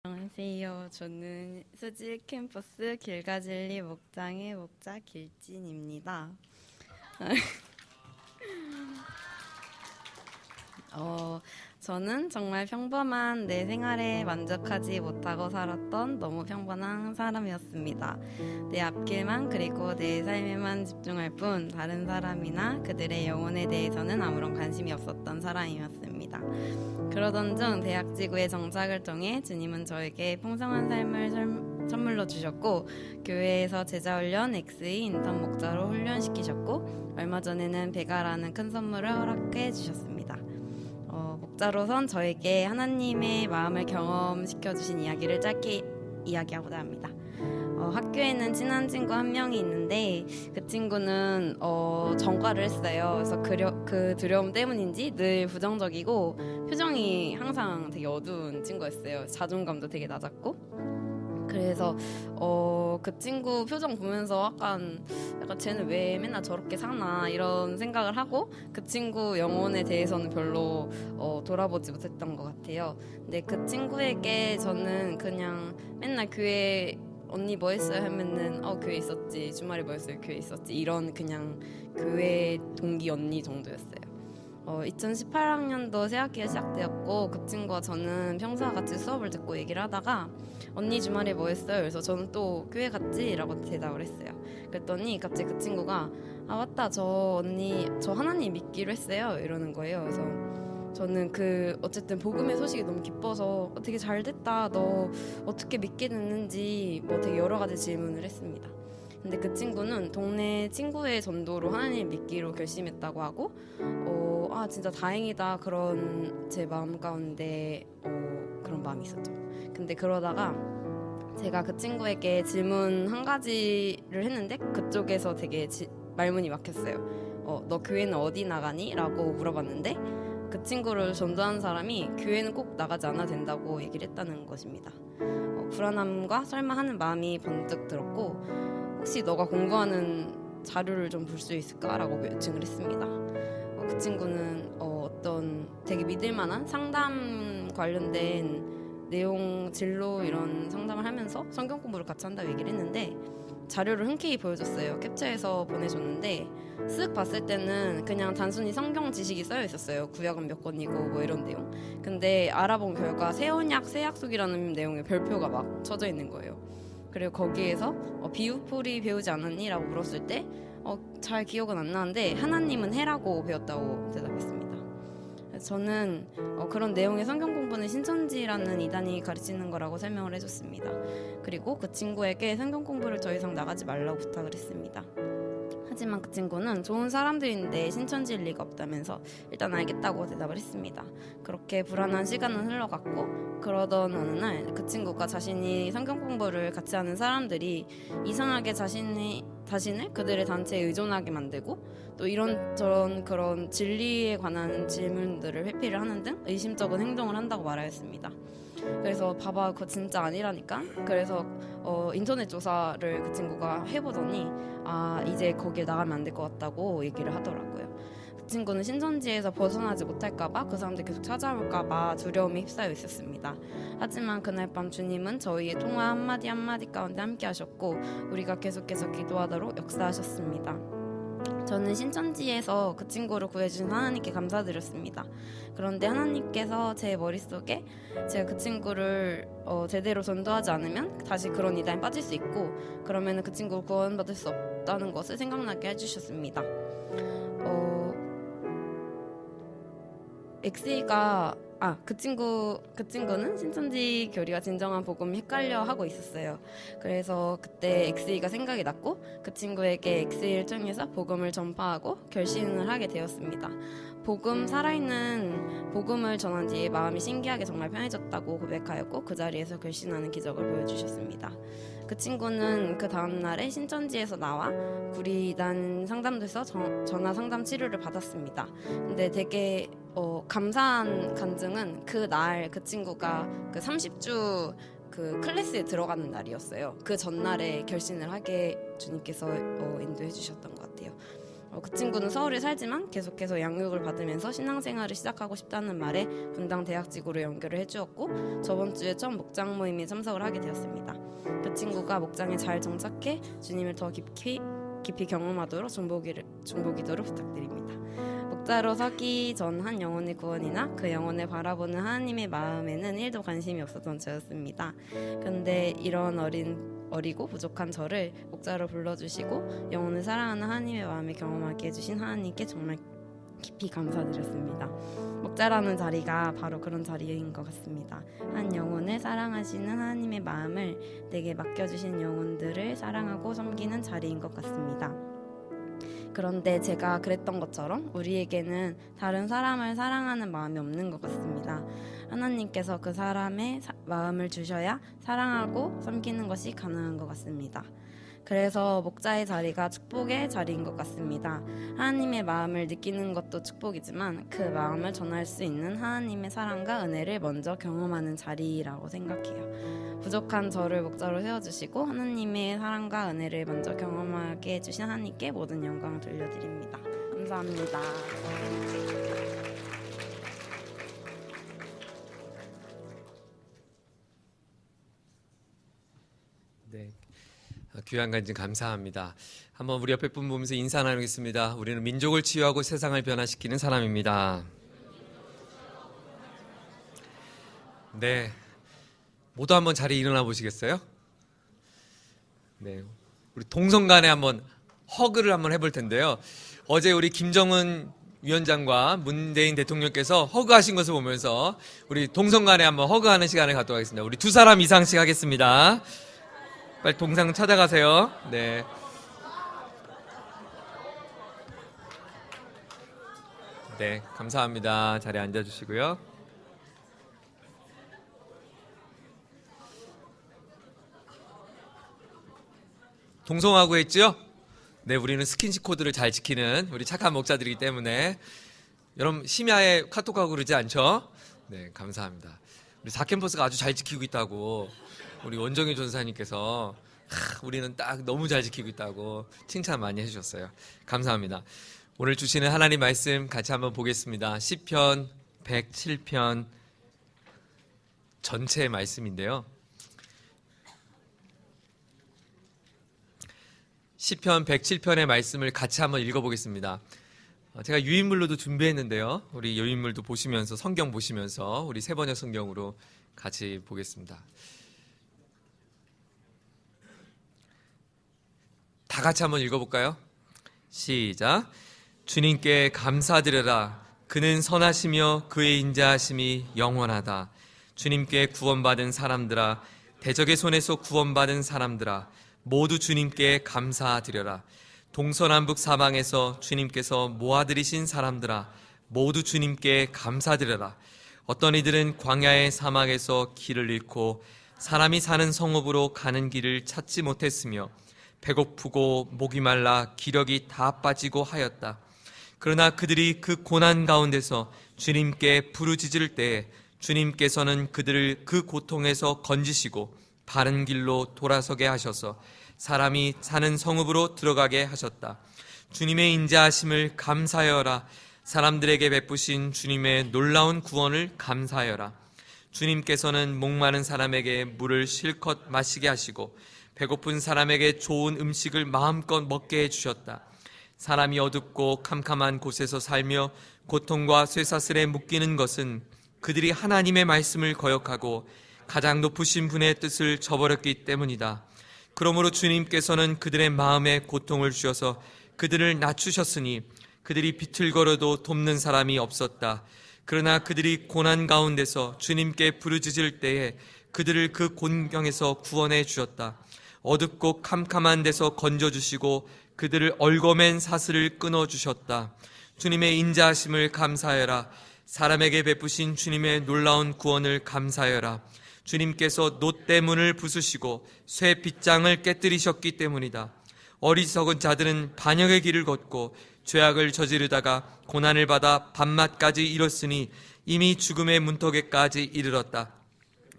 안녕하세요. 저는 수지 캠퍼스 길가진리 목장의 목자 길진입니다. 어, 저는 정말 평범한 내 생활에 만족하지 못하고 살았던 너무 평범한 사람이었습니다. 내 앞길만 그리고 내 삶에만 집중할 뿐 다른 사람이나 그들의 영혼에 대해서는 아무런 관심이 없었던 사람이었습니다. 그러던 중 대학지구의 정착을 통해 주님은 저에게 풍성한 삶을 선물로 주셨고, 교회에서 제자훈련 엑스의 인턴 목자로 훈련시키셨고, 얼마 전에는 배가라는 큰 선물을 허락해 주셨습니다. 목자로선 저에게 하나님의 마음을 경험시켜 주신 이야기를 짧게 이야기하고자 합니다. 학교에는 친한 친구 한 명이 있는데 그 친구는 전과를 했어요. 그래서 그 두려움 때문인지 늘 부정적이고 표정이 항상 되게 어두운 친구였어요. 자존감도 되게 낮았고. 그래서 그 친구 표정 보면서 약간 쟤는 왜 맨날 저렇게 사나 이런 생각을 하고 그 친구 영혼에 대해서는 별로 돌아보지 못했던 것 같아요. 근데 그 친구에게 저는 그냥 맨날 교회 언니 뭐 했어요? 하면은 교회 있었지. 주말에 뭐 했어요? 교회 있었지. 이런 그냥 교회 동기 언니 정도였어요. 2018학년도 새학기가 시작되었고 그 친구와 저는 평소와 같이 수업을 듣고 얘기를 하다가 언니 주말에 뭐 했어요? 그래서 저는 또 교회 갔지? 라고 대답을 했어요. 그랬더니 갑자기 그 친구가 맞다 저 언니 저 하나님 믿기로 했어요 이러는 거예요. 그래서 저는 어쨌든 복음의 소식이 너무 기뻐서 되게 잘 됐다 너 어떻게 믿게 됐는지 뭐 되게 여러 가지 질문을 했습니다. 근데 그 친구는 동네 친구의 전도로 하나님 믿기로 결심했다고 하고 진짜 다행이다 그런 제 마음 가운데 그런 마음이 있었죠. 근데 그러다가 제가 그 친구에게 질문 한 가지를 했는데 그쪽에서 되게 말문이 막혔어요. 너 교회는 어디 나가니? 라고 물어봤는데 그 친구를 전도하는 사람이 교회는 꼭 나가지 않아도 된다고 얘기를 했다는 것입니다. 불안함과 설마하는 마음이 번뜩 들었고 혹시 너가 공부하는 자료를 좀 볼 수 있을까? 라고 요청을 했습니다. 그 친구는 어떤 되게 믿을만한 상담 관련된 내용, 진로 이런 상담을 하면서 성경 공부를 같이 한다고 얘기를 했는데 자료를 흔쾌히 보여줬어요. 캡처해서 보내줬는데 쓱 봤을 때는 그냥 단순히 성경 지식이 쌓여 있었어요. 구약은 몇 권이고 뭐 이런 내용. 근데 알아본 결과 새 언약 새 약속이라는 내용의 별표가 막 쳐져 있는 거예요. 그리고 거기에서 비유풀이 배우지 않았니? 라고 물었을 때 잘 기억은 안 나는데 하나님은 해라고 배웠다고 대답했습니다. 저는 그런 내용의 성경 공부는 신천지라는 이단이 가르치는 거라고 설명을 해줬습니다. 그리고 그 친구에게 성경 공부를 더 이상 나가지 말라고 부탁을 했습니다. 하지만 그 친구는 좋은 사람들인데 신천지일 리가 없다면서 일단 알겠다고 대답을 했습니다. 그렇게 불안한 시간은 흘러갔고 그러던 어느 날 그 친구가 자신이 성경 공부를 같이 하는 사람들이 이상하게 자신을 그들의 단체에 의존하게 만들고 또 이런저런 그런 진리에 관한 질문들을 회피를 하는 등 의심적인 행동을 한다고 말하였습니다. 그래서 봐봐 그거 진짜 아니라니까. 그래서 인터넷 조사를 그 친구가 해보더니 이제 거길 나가면 안 될 것 같다고 얘기를 하더라고요. 그 친구는 신천지에서 벗어나지 못할까봐 그 사람들 계속 찾아올까봐 두려움에 휩싸여 있었습니다. 하지만 그날 밤 주님은 저희의 통화 한마디 한마디 가운데 함께 하셨고 우리가 계속해서 기도하도록 역사하셨습니다. 저는 신천지에서 그 친구를 구해주신 하나님께 감사드렸습니다. 그런데 하나님께서 제 머릿속에 제가 그 친구를 제대로 전도하지 않으면 다시 그런 이단에 빠질 수 있고 그러면 그 친구를 구원받을 수 없다는 것을 생각나게 해주셨습니다. 엑스이가 그 친구는 신천지 교리와 진정한 복음이 헷갈려 하고 있었어요. 그래서 그때 엑스이가 생각이 났고 그 친구에게 엑스이를 통해서 복음을 전파하고 결신을 하게 되었습니다. 살아있는 복음을 전한 뒤에 마음이 신기하게 정말 편해졌다고 고백하였고 그 자리에서 결신하는 기적을 보여주셨습니다. 그 친구는 그 다음날에 신천지에서 나와 구리이단 상담소에서 전화 상담 치료를 받았습니다. 근데 되게 감사한 간증은 그날 그 친구가 그 30주 그 클래스에 들어가는 날이었어요. 그 전날에 결신을 하게 주님께서 인도해 주셨던 것 같아요. 그 친구는 서울에 살지만 계속해서 양육을 받으면서 신앙생활을 시작하고 싶다는 말에 분당 대학직으로 연결을 해주었고 저번 주에 첫 목장 모임에 참석을 하게 되었습니다. 그 친구가 목장에 잘 정착해 주님을 더 깊이 경험하도록 중보기도를 부탁드립니다. 목자로 서기 전 한 영혼의 구원이나 그 영혼을 바라보는 하나님의 마음에는 1도 관심이 없었던 저였습니다. 그런데 이런 어리고 부족한 저를 목자로 불러주시고 영혼을 사랑하는 하나님의 마음을 경험하게 해주신 하나님께 정말 깊이 감사드렸습니다. 목자라는 자리가 바로 그런 자리인 것 같습니다. 한 영혼을 사랑하시는 하나님의 마음을 내게 맡겨주신 영혼들을 사랑하고 섬기는 자리인 것 같습니다. 그런데 제가 그랬던 것처럼 우리에게는 다른 사람을 사랑하는 마음이 없는 것 같습니다. 하나님께서 그 사람의 마음을 주셔야 사랑하고 섬기는 것이 가능한 것 같습니다. 그래서 목자의 자리가 축복의 자리인 것 같습니다. 하나님의 마음을 느끼는 것도 축복이지만 그 마음을 전할 수 있는 하나님의 사랑과 은혜를 먼저 경험하는 자리라고 생각해요. 부족한 저를 목자로 세워주시고 하나님의 사랑과 은혜를 먼저 경험하게 해주신 하나님께 모든 영광을 돌려드립니다. 감사합니다. 네, 귀한 간증 감사합니다. 한번 우리 옆에 분 보면서 인사 나누겠습니다. 우리는 민족을 치유하고 세상을 변화시키는 사람입니다. 네, 모두 한번 자리에 일어나 보시겠어요? 네, 우리 동성 간에 한번 허그를 한번 해볼 텐데요. 어제 우리 김정은 위원장과 문재인 대통령께서 허그하신 것을 보면서 우리 동성 간에 한번 허그하는 시간을 갖도록 하겠습니다. 우리 2사람 이상씩 하겠습니다. 빨리 동상 찾아가세요. 네. 네, 감사합니다. 자리에 앉아주시고요. 동성하고 했죠? 네, 우리는 스킨십 코드를 잘 지키는 우리 착한 목자들이기 때문에 여러분 심야에 카톡하고 그러지 않죠? 네, 감사합니다. 우리 4캠퍼스가 아주 잘 지키고 있다고 우리 원정희 전사님께서 우리는 딱 너무 잘 지키고 있다고 칭찬 많이 해주셨어요. 감사합니다. 오늘 주시는 하나님 말씀 같이 한번 보겠습니다. 시편 107편 전체의 말씀인데요. 시편 107편의 말씀을 같이 한번 읽어보겠습니다. 제가 유인물로도 준비했는데요. 우리 유인물도 보시면서 성경 보시면서 우리 세번역 성경으로 같이 보겠습니다. 다 같이 한번 읽어볼까요? 시작. 주님께 감사드려라. 그는 선하시며 그의 인자하심이 영원하다. 주님께 구원받은 사람들아, 대적의 손에서 구원받은 사람들아, 모두 주님께 감사드려라. 동서남북 사방에서 주님께서 모아들이신 사람들아, 모두 주님께 감사드려라. 어떤 이들은 광야의 사막에서 길을 잃고 사람이 사는 성읍으로 가는 길을 찾지 못했으며 배고프고 목이 말라 기력이 다 빠지고 하였다. 그러나 그들이 그 고난 가운데서 주님께 부르짖을 때에 주님께서는 그들을 그 고통에서 건지시고 바른 길로 돌아서게 하셔서 사람이 사는 성읍으로 들어가게 하셨다. 주님의 인자하심을 감사하여라. 사람들에게 베푸신 주님의 놀라운 구원을 감사하여라. 주님께서는 목마른 사람에게 물을 실컷 마시게 하시고 배고픈 사람에게 좋은 음식을 마음껏 먹게 해주셨다. 사람이 어둡고 캄캄한 곳에서 살며 고통과 쇠사슬에 묶이는 것은 그들이 하나님의 말씀을 거역하고 가장 높으신 분의 뜻을 저버렸기 때문이다. 그러므로 주님께서는 그들의 마음에 고통을 주셔서 그들을 낮추셨으니 그들이 비틀거려도 돕는 사람이 없었다. 그러나 그들이 고난 가운데서 주님께 부르짖을 때에 그들을 그 곤경에서 구원해 주셨다. 어둡고 캄캄한 데서 건져주시고 그들을 얽어맨 사슬을 끊어주셨다. 주님의 인자하심을 감사하여라. 사람에게 베푸신 주님의 놀라운 구원을 감사하여라. 주님께서 놋대문을 부수시고 쇠 빗장을 깨뜨리셨기 때문이다. 어리석은 자들은 반역의 길을 걷고 죄악을 저지르다가 고난을 받아 밤낮까지 이뤘으니 이미 죽음의 문턱에까지 이르렀다.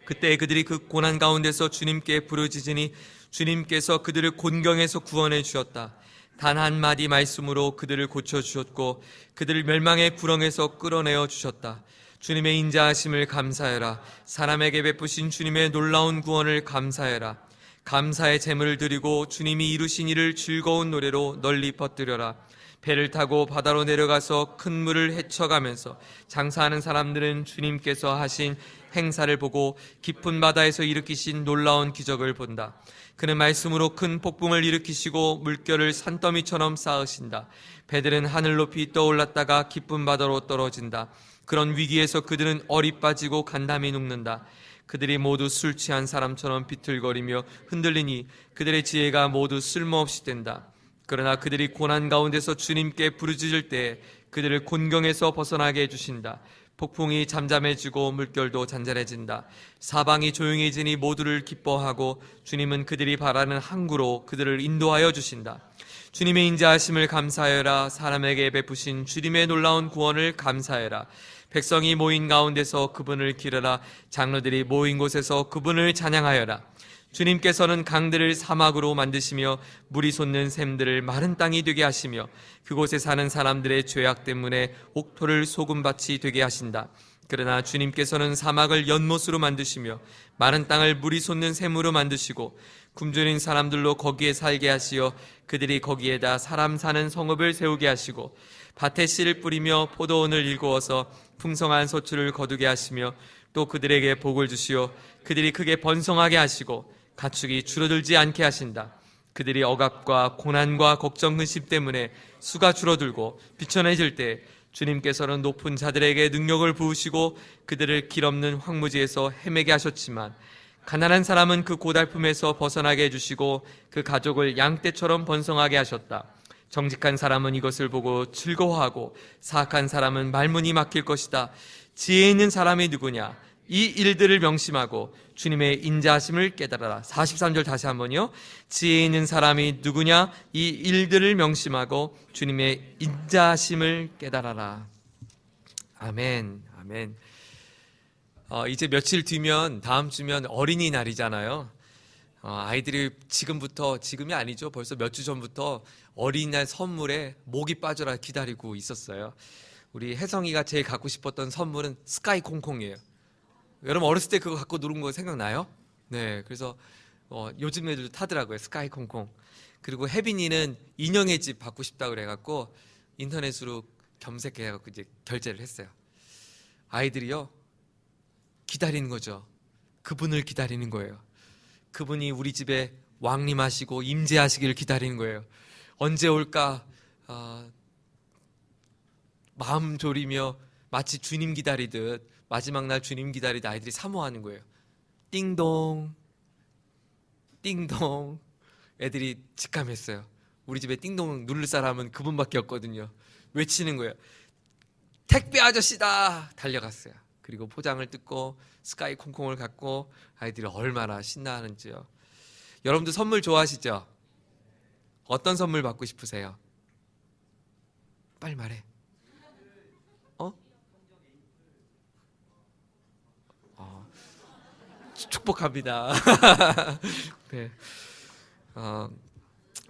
그때 그들이 그 고난 가운데서 주님께 부르짖으니 주님께서 그들을 곤경에서 구원해 주셨다. 단 한마디 말씀으로 그들을 고쳐주셨고 그들을 멸망의 구렁에서 끌어내어 주셨다. 주님의 인자하심을 감사해라. 사람에게 베푸신 주님의 놀라운 구원을 감사해라. 감사의 제물을 드리고 주님이 이루신 일을 즐거운 노래로 널리 퍼뜨려라. 배를 타고 바다로 내려가서 큰 물을 헤쳐가면서 장사하는 사람들은 주님께서 하신 행사를 보고 깊은 바다에서 일으키신 놀라운 기적을 본다. 그는 말씀으로 큰 폭풍을 일으키시고 물결을 산더미처럼 쌓으신다. 배들은 하늘 높이 떠올랐다가 깊은 바다로 떨어진다. 그런 위기에서 그들은 얼이 빠지고 간담이 녹는다. 그들이 모두 술 취한 사람처럼 비틀거리며 흔들리니 그들의 지혜가 모두 쓸모없이 된다. 그러나 그들이 고난 가운데서 주님께 부르짖을 때 그들을 곤경에서 벗어나게 해주신다. 폭풍이 잠잠해지고 물결도 잔잔해진다. 사방이 조용해지니 모두를 기뻐하고 주님은 그들이 바라는 항구로 그들을 인도하여 주신다. 주님의 인자하심을 감사하여라. 사람에게 베푸신 주님의 놀라운 구원을 감사해라. 백성이 모인 가운데서 그분을 기르라. 장로들이 모인 곳에서 그분을 찬양하여라. 주님께서는 강들을 사막으로 만드시며 물이 솟는 샘들을 마른 땅이 되게 하시며 그곳에 사는 사람들의 죄악 때문에 옥토를 소금밭이 되게 하신다. 그러나 주님께서는 사막을 연못으로 만드시며 마른 땅을 물이 솟는 샘으로 만드시고 굶주린 사람들로 거기에 살게 하시어 그들이 거기에다 사람 사는 성읍을 세우게 하시고 밭에 씨를 뿌리며 포도원을 일구어서 풍성한 소출을 거두게 하시며 또 그들에게 복을 주시어 그들이 크게 번성하게 하시고 가축이 줄어들지 않게 하신다. 그들이 억압과 고난과 걱정 근심 때문에 수가 줄어들고 비천해질 때 주님께서는 높은 자들에게 능력을 부으시고 그들을 길 없는 황무지에서 헤매게 하셨지만 가난한 사람은 그 고달픔에서 벗어나게 해주시고 그 가족을 양떼처럼 번성하게 하셨다. 정직한 사람은 이것을 보고 즐거워하고 사악한 사람은 말문이 막힐 것이다. 지혜 있는 사람이 누구냐? 이 일들을 명심하고 주님의 인자하심을 깨달아라. 43절 다시 한번요. 지혜 있는 사람이 누구냐? 이 일들을 명심하고 주님의 인자하심을 깨달아라. 아멘. 아멘. 이제 며칠 뒤면 다음 주면 어린이날이잖아요. 아이들이 지금이 아니죠. 벌써 몇 주 전부터 어린이날 선물에 목이 빠져라 기다리고 있었어요. 우리 혜성이가 제일 갖고 싶었던 선물은 스카이 콩콩이에요. 여러분 어렸을 때 그거 갖고 놀은 거 생각나요? 네, 그래서 요즘 애들도 타더라고요. 스카이 콩콩. 그리고 혜빈이는 인형의 집 받고 싶다 그래갖고 인터넷으로 검색해갖고 이제 결제를 했어요. 아이들이요 기다리는 거죠. 그분을 기다리는 거예요. 그분이 우리 집에 왕림하시고 임재하시기를 기다리는 거예요. 언제 올까 마음 졸이며 마치 주님 기다리듯 마지막 날 주님 기다리듯 아이들이 사모하는 거예요. 띵동 띵동. 애들이 직감했어요. 우리 집에 띵동 누를 사람은 그분밖에 없거든요. 외치는 거예요. 택배 아저씨다. 달려갔어요. 그리고 포장을 뜯고 스카이 콩콩을 갖고 아이들이 얼마나 신나하는지요. 여러분들 선물 좋아하시죠? 어떤 선물 받고 싶으세요? 빨리 말해. 축복합니다. 네.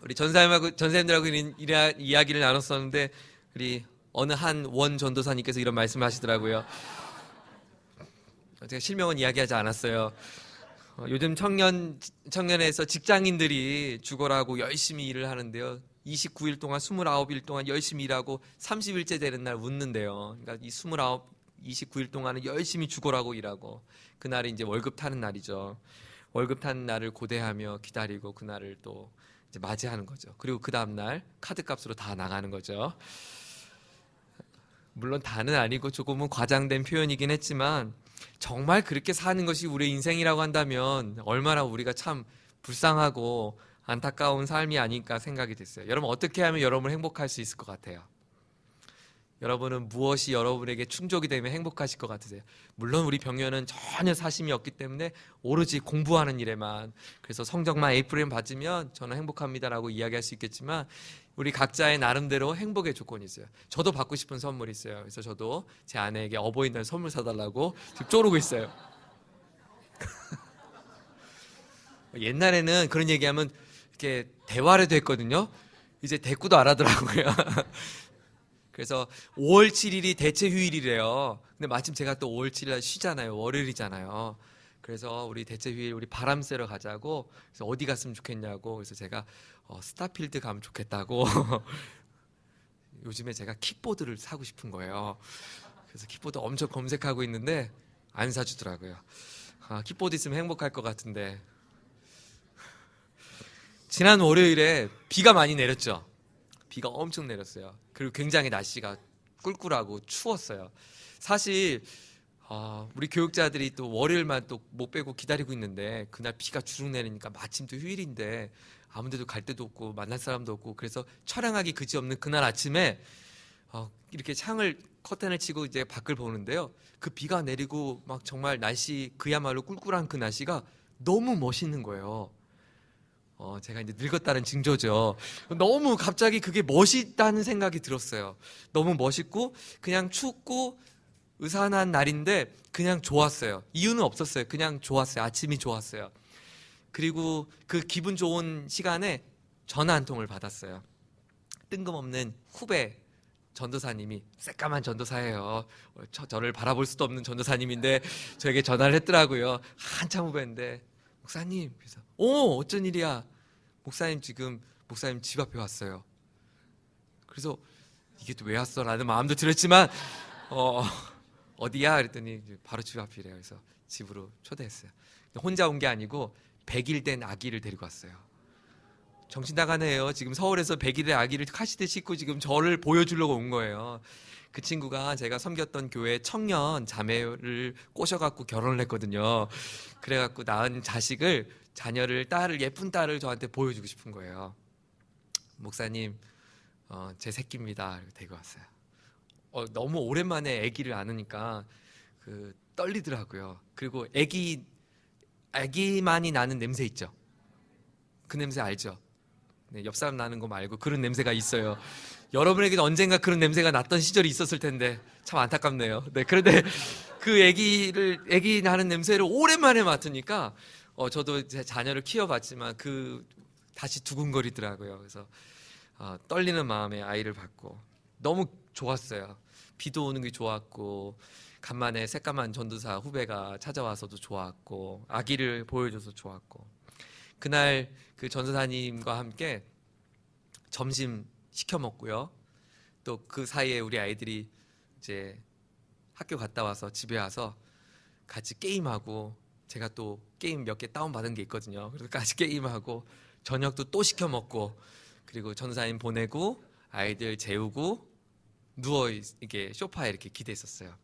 우리 전사님들하고 이야기를 나눴었는데 우리 어느 한 원 전도사님께서 이런 말씀을 하시더라고요. 제가 실명은 이야기하지 않았어요. 요즘 청년에서 직장인들이 죽어라고 열심히 일을 하는데요. 29일 동안 29일 동안 열심히 일하고 30일째 되는 날 웃는데요. 그러니까 이 29일 동안은 열심히 죽어라고 일하고 그날이 이제 월급 타는 날이죠. 월급 타는 날을 고대하며 기다리고 그날을 또 이제 맞이하는 거죠. 그리고 그 다음 날 카드값으로 다 나가는 거죠. 물론 다는 아니고 조금은 과장된 표현이긴 했지만 정말 그렇게 사는 것이 우리의 인생이라고 한다면 얼마나 우리가 참 불쌍하고 안타까운 삶이 아닐까 생각이 됐어요. 여러분 어떻게 하면 여러분을 행복할 수 있을 것 같아요? 여러분은 무엇이 여러분에게 충족이 되면 행복하실 것 같으세요? 물론 우리 병연은 전혀 사심이 없기 때문에 오로지 공부하는 일에만, 그래서 성적만 A+만 받으면 저는 행복합니다라고 이야기할 수 있겠지만 우리 각자의 나름대로 행복의 조건이 있어요. 저도 받고 싶은 선물이 있어요. 그래서 저도 제 아내에게 어버이날 선물 사달라고 지금 쪼르고 있어요. 옛날에는 그런 얘기하면 이렇게 대화라도 했거든요. 이제 대꾸도 알아더라고요. 그래서 5월 7일이 대체 휴일이래요. 근데 마침 제가 또 5월 7일 쉬잖아요. 월요일이잖아요. 그래서 우리 대체 휴일 우리 바람 쐬러 가자고. 그래서 어디 갔으면 좋겠냐고. 그래서 제가 스타필드 가면 좋겠다고. 요즘에 제가 킥보드를 사고 싶은 거예요. 그래서 킥보드 엄청 검색하고 있는데 안 사주더라고요. 킥보드 있으면 행복할 것 같은데. 지난 월요일에 비가 많이 내렸죠. 비가 엄청 내렸어요. 그리고 굉장히 날씨가 꿀꿀하고 추웠어요. 사실 우리 교육자들이 또 월요일만 또 못 빼고 기다리고 있는데 그날 비가 주룩 내리니까 마침 또 휴일인데 아무 데도 갈 데도 없고 만날 사람도 없고 그래서 촬영하기 그지없는 그날 아침에 이렇게 창을 커튼을 치고 이제 밖을 보는데요. 그 비가 내리고 막 정말 날씨 그야말로 꿀꿀한 그 날씨가 너무 멋있는 거예요. 제가 이제 늙었다는 징조죠. 너무 갑자기 그게 멋있다는 생각이 들었어요. 너무 멋있고 그냥 춥고 으산한 날인데 그냥 좋았어요. 이유는 없었어요. 그냥 좋았어요. 아침이 좋았어요. 그리고 그 기분 좋은 시간에 전화 한 통을 받았어요. 뜬금없는 후배 전도사님이, 새까만 전도사예요. 저를 바라볼 수도 없는 전도사님인데 저에게 전화를 했더라고요. 한참 후배인데, 목사님, 그래서 어쩐 일이야? 목사님 지금 목사님 집 앞에 왔어요. 그래서 이게 또 왜 왔어? 라는 마음도 들었지만 어디야? 그랬더니 바로 집 앞이래요. 그래서 집으로 초대했어요. 혼자 온 게 아니고 100일 된 아기를 데리고 왔어요. 정신 나가네요. 지금 서울에서 100일의 아기를 카시트에 싣고 지금 저를 보여주려고 온 거예요. 그 친구가 제가 섬겼던 교회 청년 자매를 꼬셔갖고 결혼을 했거든요. 그래갖고 낳은 자녀를, 딸을, 예쁜 딸을 저한테 보여주고 싶은 거예요. 목사님, 제 새끼입니다. 데리고 왔어요. 너무 오랜만에 아기를 안으니까 떨리더라고요. 그리고 아기만이 나는 냄새 있죠. 그 냄새 알죠? 네, 옆 사람 나는 거 말고 그런 냄새가 있어요. 여러분에게도 언젠가 그런 냄새가 났던 시절이 있었을 텐데 참 안타깝네요. 네, 그런데 그 아기 나는 냄새를 오랜만에 맡으니까 저도 제 자녀를 키워봤지만 다시 두근거리더라고요. 그래서 떨리는 마음에 아이를 받고 너무 좋았어요. 비도 오는 게 좋았고 간만에 새까만 전도사 후배가 찾아와서도 좋았고 아기를 보여줘서 좋았고 그날 그 전도사님과 함께 점심 시켜 먹고요. 또 그 사이에 우리 아이들이 이제 학교 갔다 와서 집에 와서 같이 게임하고 제가 또 게임 몇 개 다운받은 게 있거든요. 그래서 같이 게임하고 저녁도 또 시켜 먹고 그리고 전도사님 보내고 아이들 재우고 이게 소파에 이렇게 기대했었어요.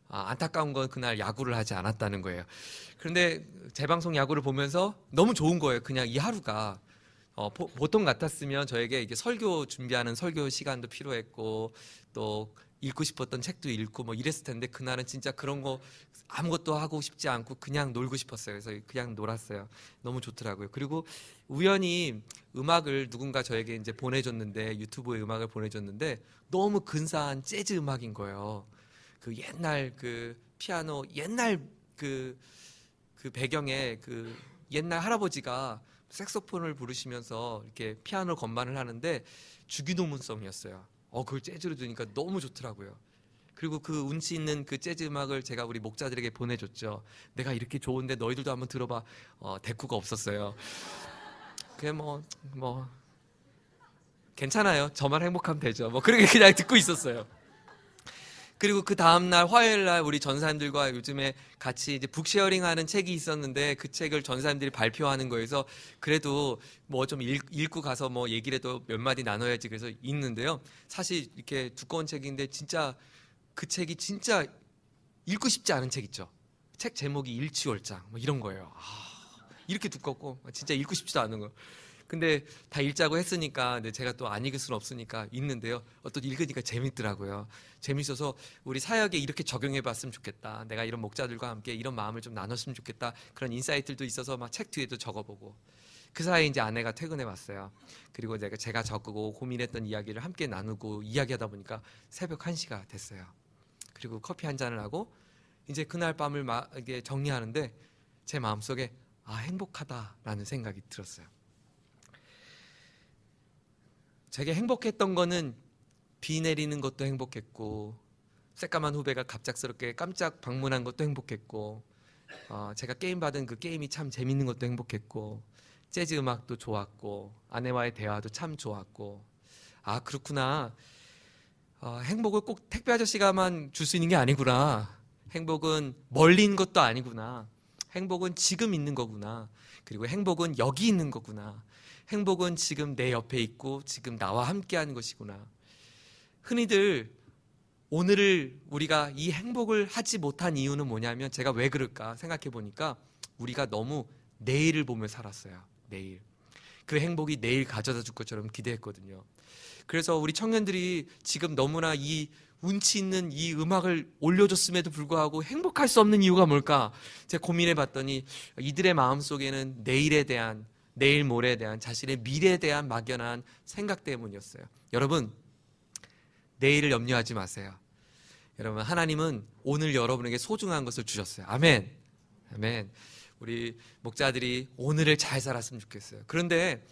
안타까운 건 그날 야구를 하지 않았다는 거예요. 그런데 재방송 야구를 보면서 너무 좋은 거예요. 그냥 이 하루가 보통 같았으면 저에게 이게 설교 준비하는 설교 시간도 필요했고 또 읽고 싶었던 책도 읽고 뭐 이랬을 텐데 그날은 진짜 그런 거 아무것도 하고 싶지 않고 그냥 놀고 싶었어요. 그래서 그냥 놀았어요. 너무 좋더라고요. 그리고 우연히 음악을 누군가 저에게 이제 보내줬는데 유튜브에 음악을 보내줬는데 너무 근사한 재즈 음악인 거예요. 그 옛날 그 피아노 옛날 그 배경에 그 옛날 할아버지가 색소폰을 부르시면서 이렇게 피아노 건반을 하는데 주기도문성이었어요. 그걸 재즈로 들으니까 너무 좋더라고요. 그리고 그 운치 있는 그 재즈 음악을 제가 우리 목자들에게 보내줬죠. 내가 이렇게 좋은데 너희들도 한번 들어봐. 대꾸가 없었어요. 그게 뭐 괜찮아요. 저만 행복하면 되죠. 그렇게 그냥 듣고 있었어요. 그리고 그 다음날 화요일날 우리 전사님들과 요즘에 같이 이제 북쉐어링하는 책이 있었는데 그 책을 전사님들이 발표하는 거에서 그래도 뭐 좀 읽고 가서 뭐 얘기라도 몇 마디 나눠야지 그래서 읽는데요. 사실 이렇게 두꺼운 책인데 진짜 그 책이 진짜 읽고 싶지 않은 책 있죠. 책 제목이 일취월장 뭐 이런 거예요. 이렇게 두껍고 진짜 읽고 싶지도 않은 거. 근데 다 읽자고 했으니까 근데 제가 또 안 읽을 수는 없으니까 읽는데요. 또 읽으니까 재밌더라고요. 재밌어서 우리 사역에 이렇게 적용해 봤으면 좋겠다. 내가 이런 목자들과 함께 이런 마음을 좀 나눴으면 좋겠다. 그런 인사이트들도 있어서 막 책 뒤에도 적어보고 그 사이에 이제 아내가 퇴근해 왔어요. 그리고 제가 적고 고민했던 이야기를 함께 나누고 이야기하다 보니까 새벽 1시가 됐어요. 그리고 커피 한 잔을 하고 이제 그날 밤을 이게 정리하는데 제 마음속에 행복하다라는 생각이 들었어요. 제게 행복했던 거는 비 내리는 것도 행복했고, 새까만 후배가 갑작스럽게 깜짝 방문한 것도 행복했고, 제가 게임 받은 그 게임이 참 재밌는 것도 행복했고, 재즈 음악도 좋았고, 아내와의 대화도 참 좋았고, 아 그렇구나. 행복을 꼭 택배 아저씨가만 줄 수 있는 게 아니구나. 행복은 멀리 있는 것도 아니구나. 행복은 지금 있는 거구나. 그리고 행복은 여기 있는 거구나. 행복은 지금 내 옆에 있고 지금 나와 함께 하는 것이구나. 흔히들 오늘을 우리가 이 행복을 하지 못한 이유는 뭐냐면, 제가 왜 그럴까 생각해 보니까 우리가 너무 내일을 보며 살았어요. 내일. 그 행복이 내일 가져다 줄 것처럼 기대했거든요. 그래서 우리 청년들이 지금 너무나 이 운치 있는 이 음악을 올려줬음에도 불구하고 행복할 수 없는 이유가 뭘까? 제가 고민해 봤더니 이들의 마음속에는 내일에 대한, 내일 모레에 대한, 자신의 미래에 대한 막연한 생각 때문이었어요. 여러분, 내일을 염려하지 마세요. 여러분, 하나님은 오늘 여러분에게 소중한 것을 주셨어요. 아멘. 아멘. 우리 목자들이 오늘을 잘 살았으면 좋겠어요. 그런데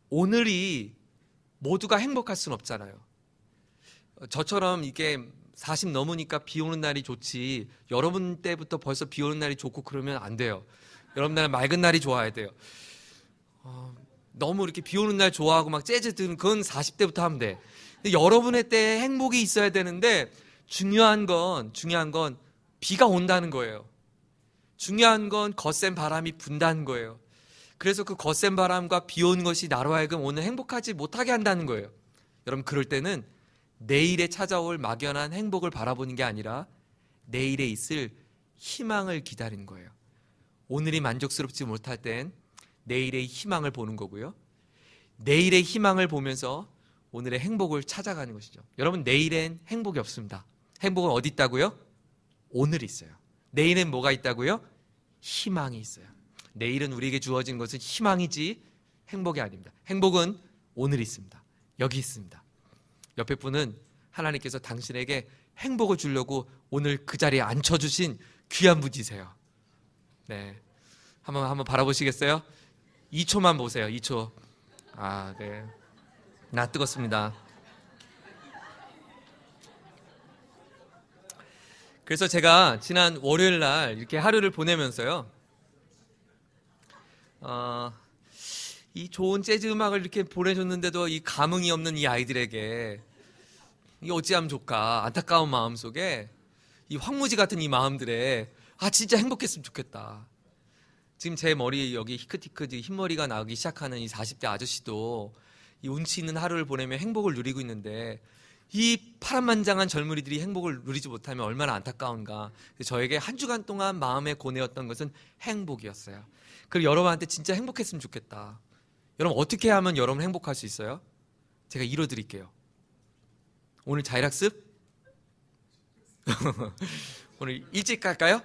오늘이 모두가 행복할 수는 없잖아요. 저처럼 이게 40 넘으니까 비 오는 날이 좋지, 여러분 때부터 벌써 비 오는 날이 좋고 그러면 안 돼요. 여러분들은 맑은 날이 좋아야 돼요. 너무 이렇게 비 오는 날 좋아하고 막 재즈 듣는, 그건 40대부터 하면 돼. 근데 여러분의 때에 행복이 있어야 되는데, 중요한 건 비가 온다는 거예요. 중요한 건 거센 바람이 분다는 거예요. 그래서 그 거센 바람과 비 오는 것이 나로 하여금 오늘 행복하지 못하게 한다는 거예요. 여러분, 그럴 때는 내일에 찾아올 막연한 행복을 바라보는 게 아니라 내일에 있을 희망을 기다리는 거예요. 오늘이 만족스럽지 못할 땐 내일의 희망을 보는 거고요. 내일의 희망을 보면서 오늘의 행복을 찾아가는 것이죠. 여러분, 내일엔 행복이 없습니다. 행복은 어디 있다고요? 오늘 있어요. 내일엔 뭐가 있다고요? 희망이 있어요. 내일은 우리에게 주어진 것은 희망이지 행복이 아닙니다. 행복은 오늘 있습니다. 여기 있습니다. 옆에 분은 하나님께서 당신에게 행복을 주려고 오늘 그 자리에 앉혀주신 귀한 분이세요. 네, 한번 바라보시겠어요? 2초만 보세요. 2초. 아, 네. 나 뜨겁습니다. 그래서 제가 지난 월요일 날 이렇게 하루를 보내면서요, 이 좋은 재즈 음악을 이렇게 보내줬는데도 이 감흥이 없는 이 아이들에게 이 어찌하면 좋을까, 안타까운 마음 속에 이 황무지 같은 이 마음들에 진짜 행복했으면 좋겠다. 지금 제 머리 여기 히크티크 흰머리가 나기 시작하는 이 40대 아저씨도 이 운치 있는 하루를 보내며 행복을 누리고 있는데, 이 파란만장한 젊은이들이 행복을 누리지 못하면 얼마나 안타까운가. 저에게 한 주간 동안 마음에 고뇌였던 것은 행복이었어요. 그리고 여러분한테 진짜 행복했으면 좋겠다. 여러분, 어떻게 하면 여러분 행복할 수 있어요? 제가 이뤄드릴게요. 오늘 자율학습? 오늘 일찍 갈까요?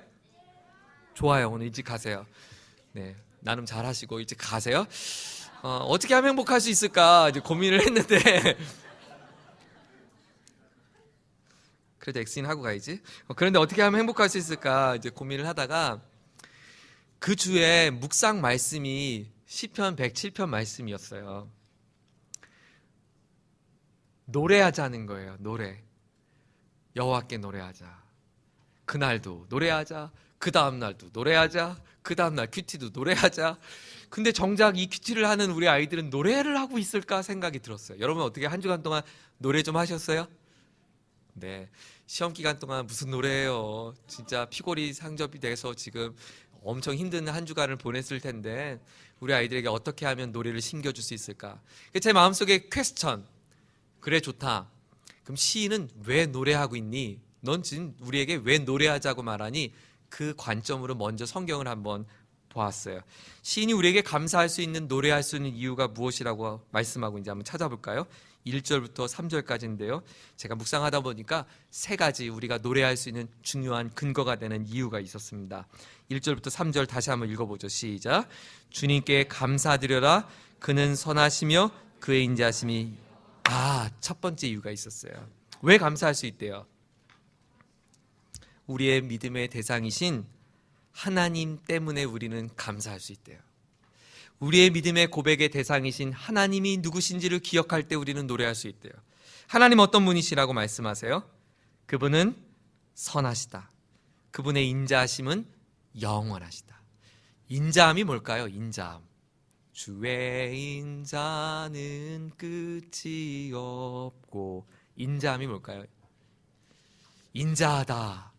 좋아요. 오늘 일찍 가세요. 네, 나름 잘하시고 일찍 가세요. 어떻게 하면 행복할 수 있을까 이제 고민을 했는데 그래도 엑스인 하고 가야지. 그런데 어떻게 하면 행복할 수 있을까 이제 고민을 하다가 그 주에 묵상 말씀이 시편 107편 말씀이었어요. 노래하자는 거예요. 노래. 여호와께 노래하자. 그날도 노래하자. 그 다음 날도 노래하자. 그 다음 날 큐티도 노래하자. 근데 정작 이 큐티를 하는 우리 아이들은 노래를 하고 있을까 생각이 들었어요. 여러분, 어떻게 한 주간 동안 노래 좀 하셨어요? 네, 시험 기간 동안 무슨 노래예요. 진짜 피골이 상접이 돼서 지금 엄청 힘든 한 주간을 보냈을 텐데 우리 아이들에게 어떻게 하면 노래를 심겨줄 수 있을까? 제 마음속에 퀘스천. 그래, 좋다. 그럼 시인은 왜 노래하고 있니? 넌 지금 우리에게 왜 노래하자고 말하니? 그 관점으로 먼저 성경을 한번 보았어요. 시인이 우리에게 감사할 수 있는, 노래할 수 있는 이유가 무엇이라고 말씀하고 이제 한번 찾아볼까요? 1절부터 3절까지인데요. 제가 묵상하다 보니까 세 가지 우리가 노래할 수 있는 중요한 근거가 되는 이유가 있었습니다. 1절부터 3절 다시 한번 읽어보죠. 시작. 주님께 감사드려라. 그는 선하시며 그의 인자하심이. 첫 번째 이유가 있었어요. 왜 감사할 수 있대요? 우리의 믿음의 대상이신 하나님 때문에 우리는 감사할 수 있대요. 우리의 믿음의 고백의 대상이신 하나님이 누구신지를 기억할 때 우리는 노래할 수 있대요. 하나님 어떤 분이시라고 말씀하세요? 그분은 선하시다. 그분의 인자하심은 영원하시다. 인자함이 뭘까요? 인자함. 주의 인자는 끝이 없고. 인자함이 뭘까요? 인자하다.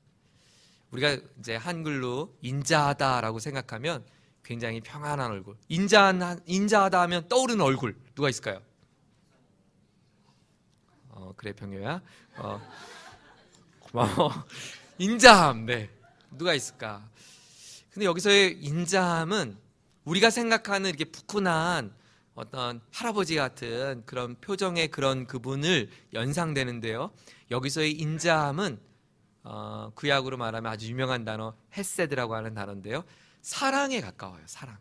우리가 이제 한글로 인자하다라고 생각하면 굉장히 평안한 얼굴. 인자하다 하면 떠오르는 얼굴 누가 있을까요? 그래 평효야. 고마워. 인자함. 네. 누가 있을까? 근데 여기서의 인자함은 우리가 생각하는 이렇게 푸근한 어떤 할아버지 같은 그런 표정의 그런 그분을 연상되는데요. 여기서의 인자함은 구약으로 말하면 아주 유명한 단어 헤세드라고 하는 단어인데요. 사랑에 가까워요. 사랑.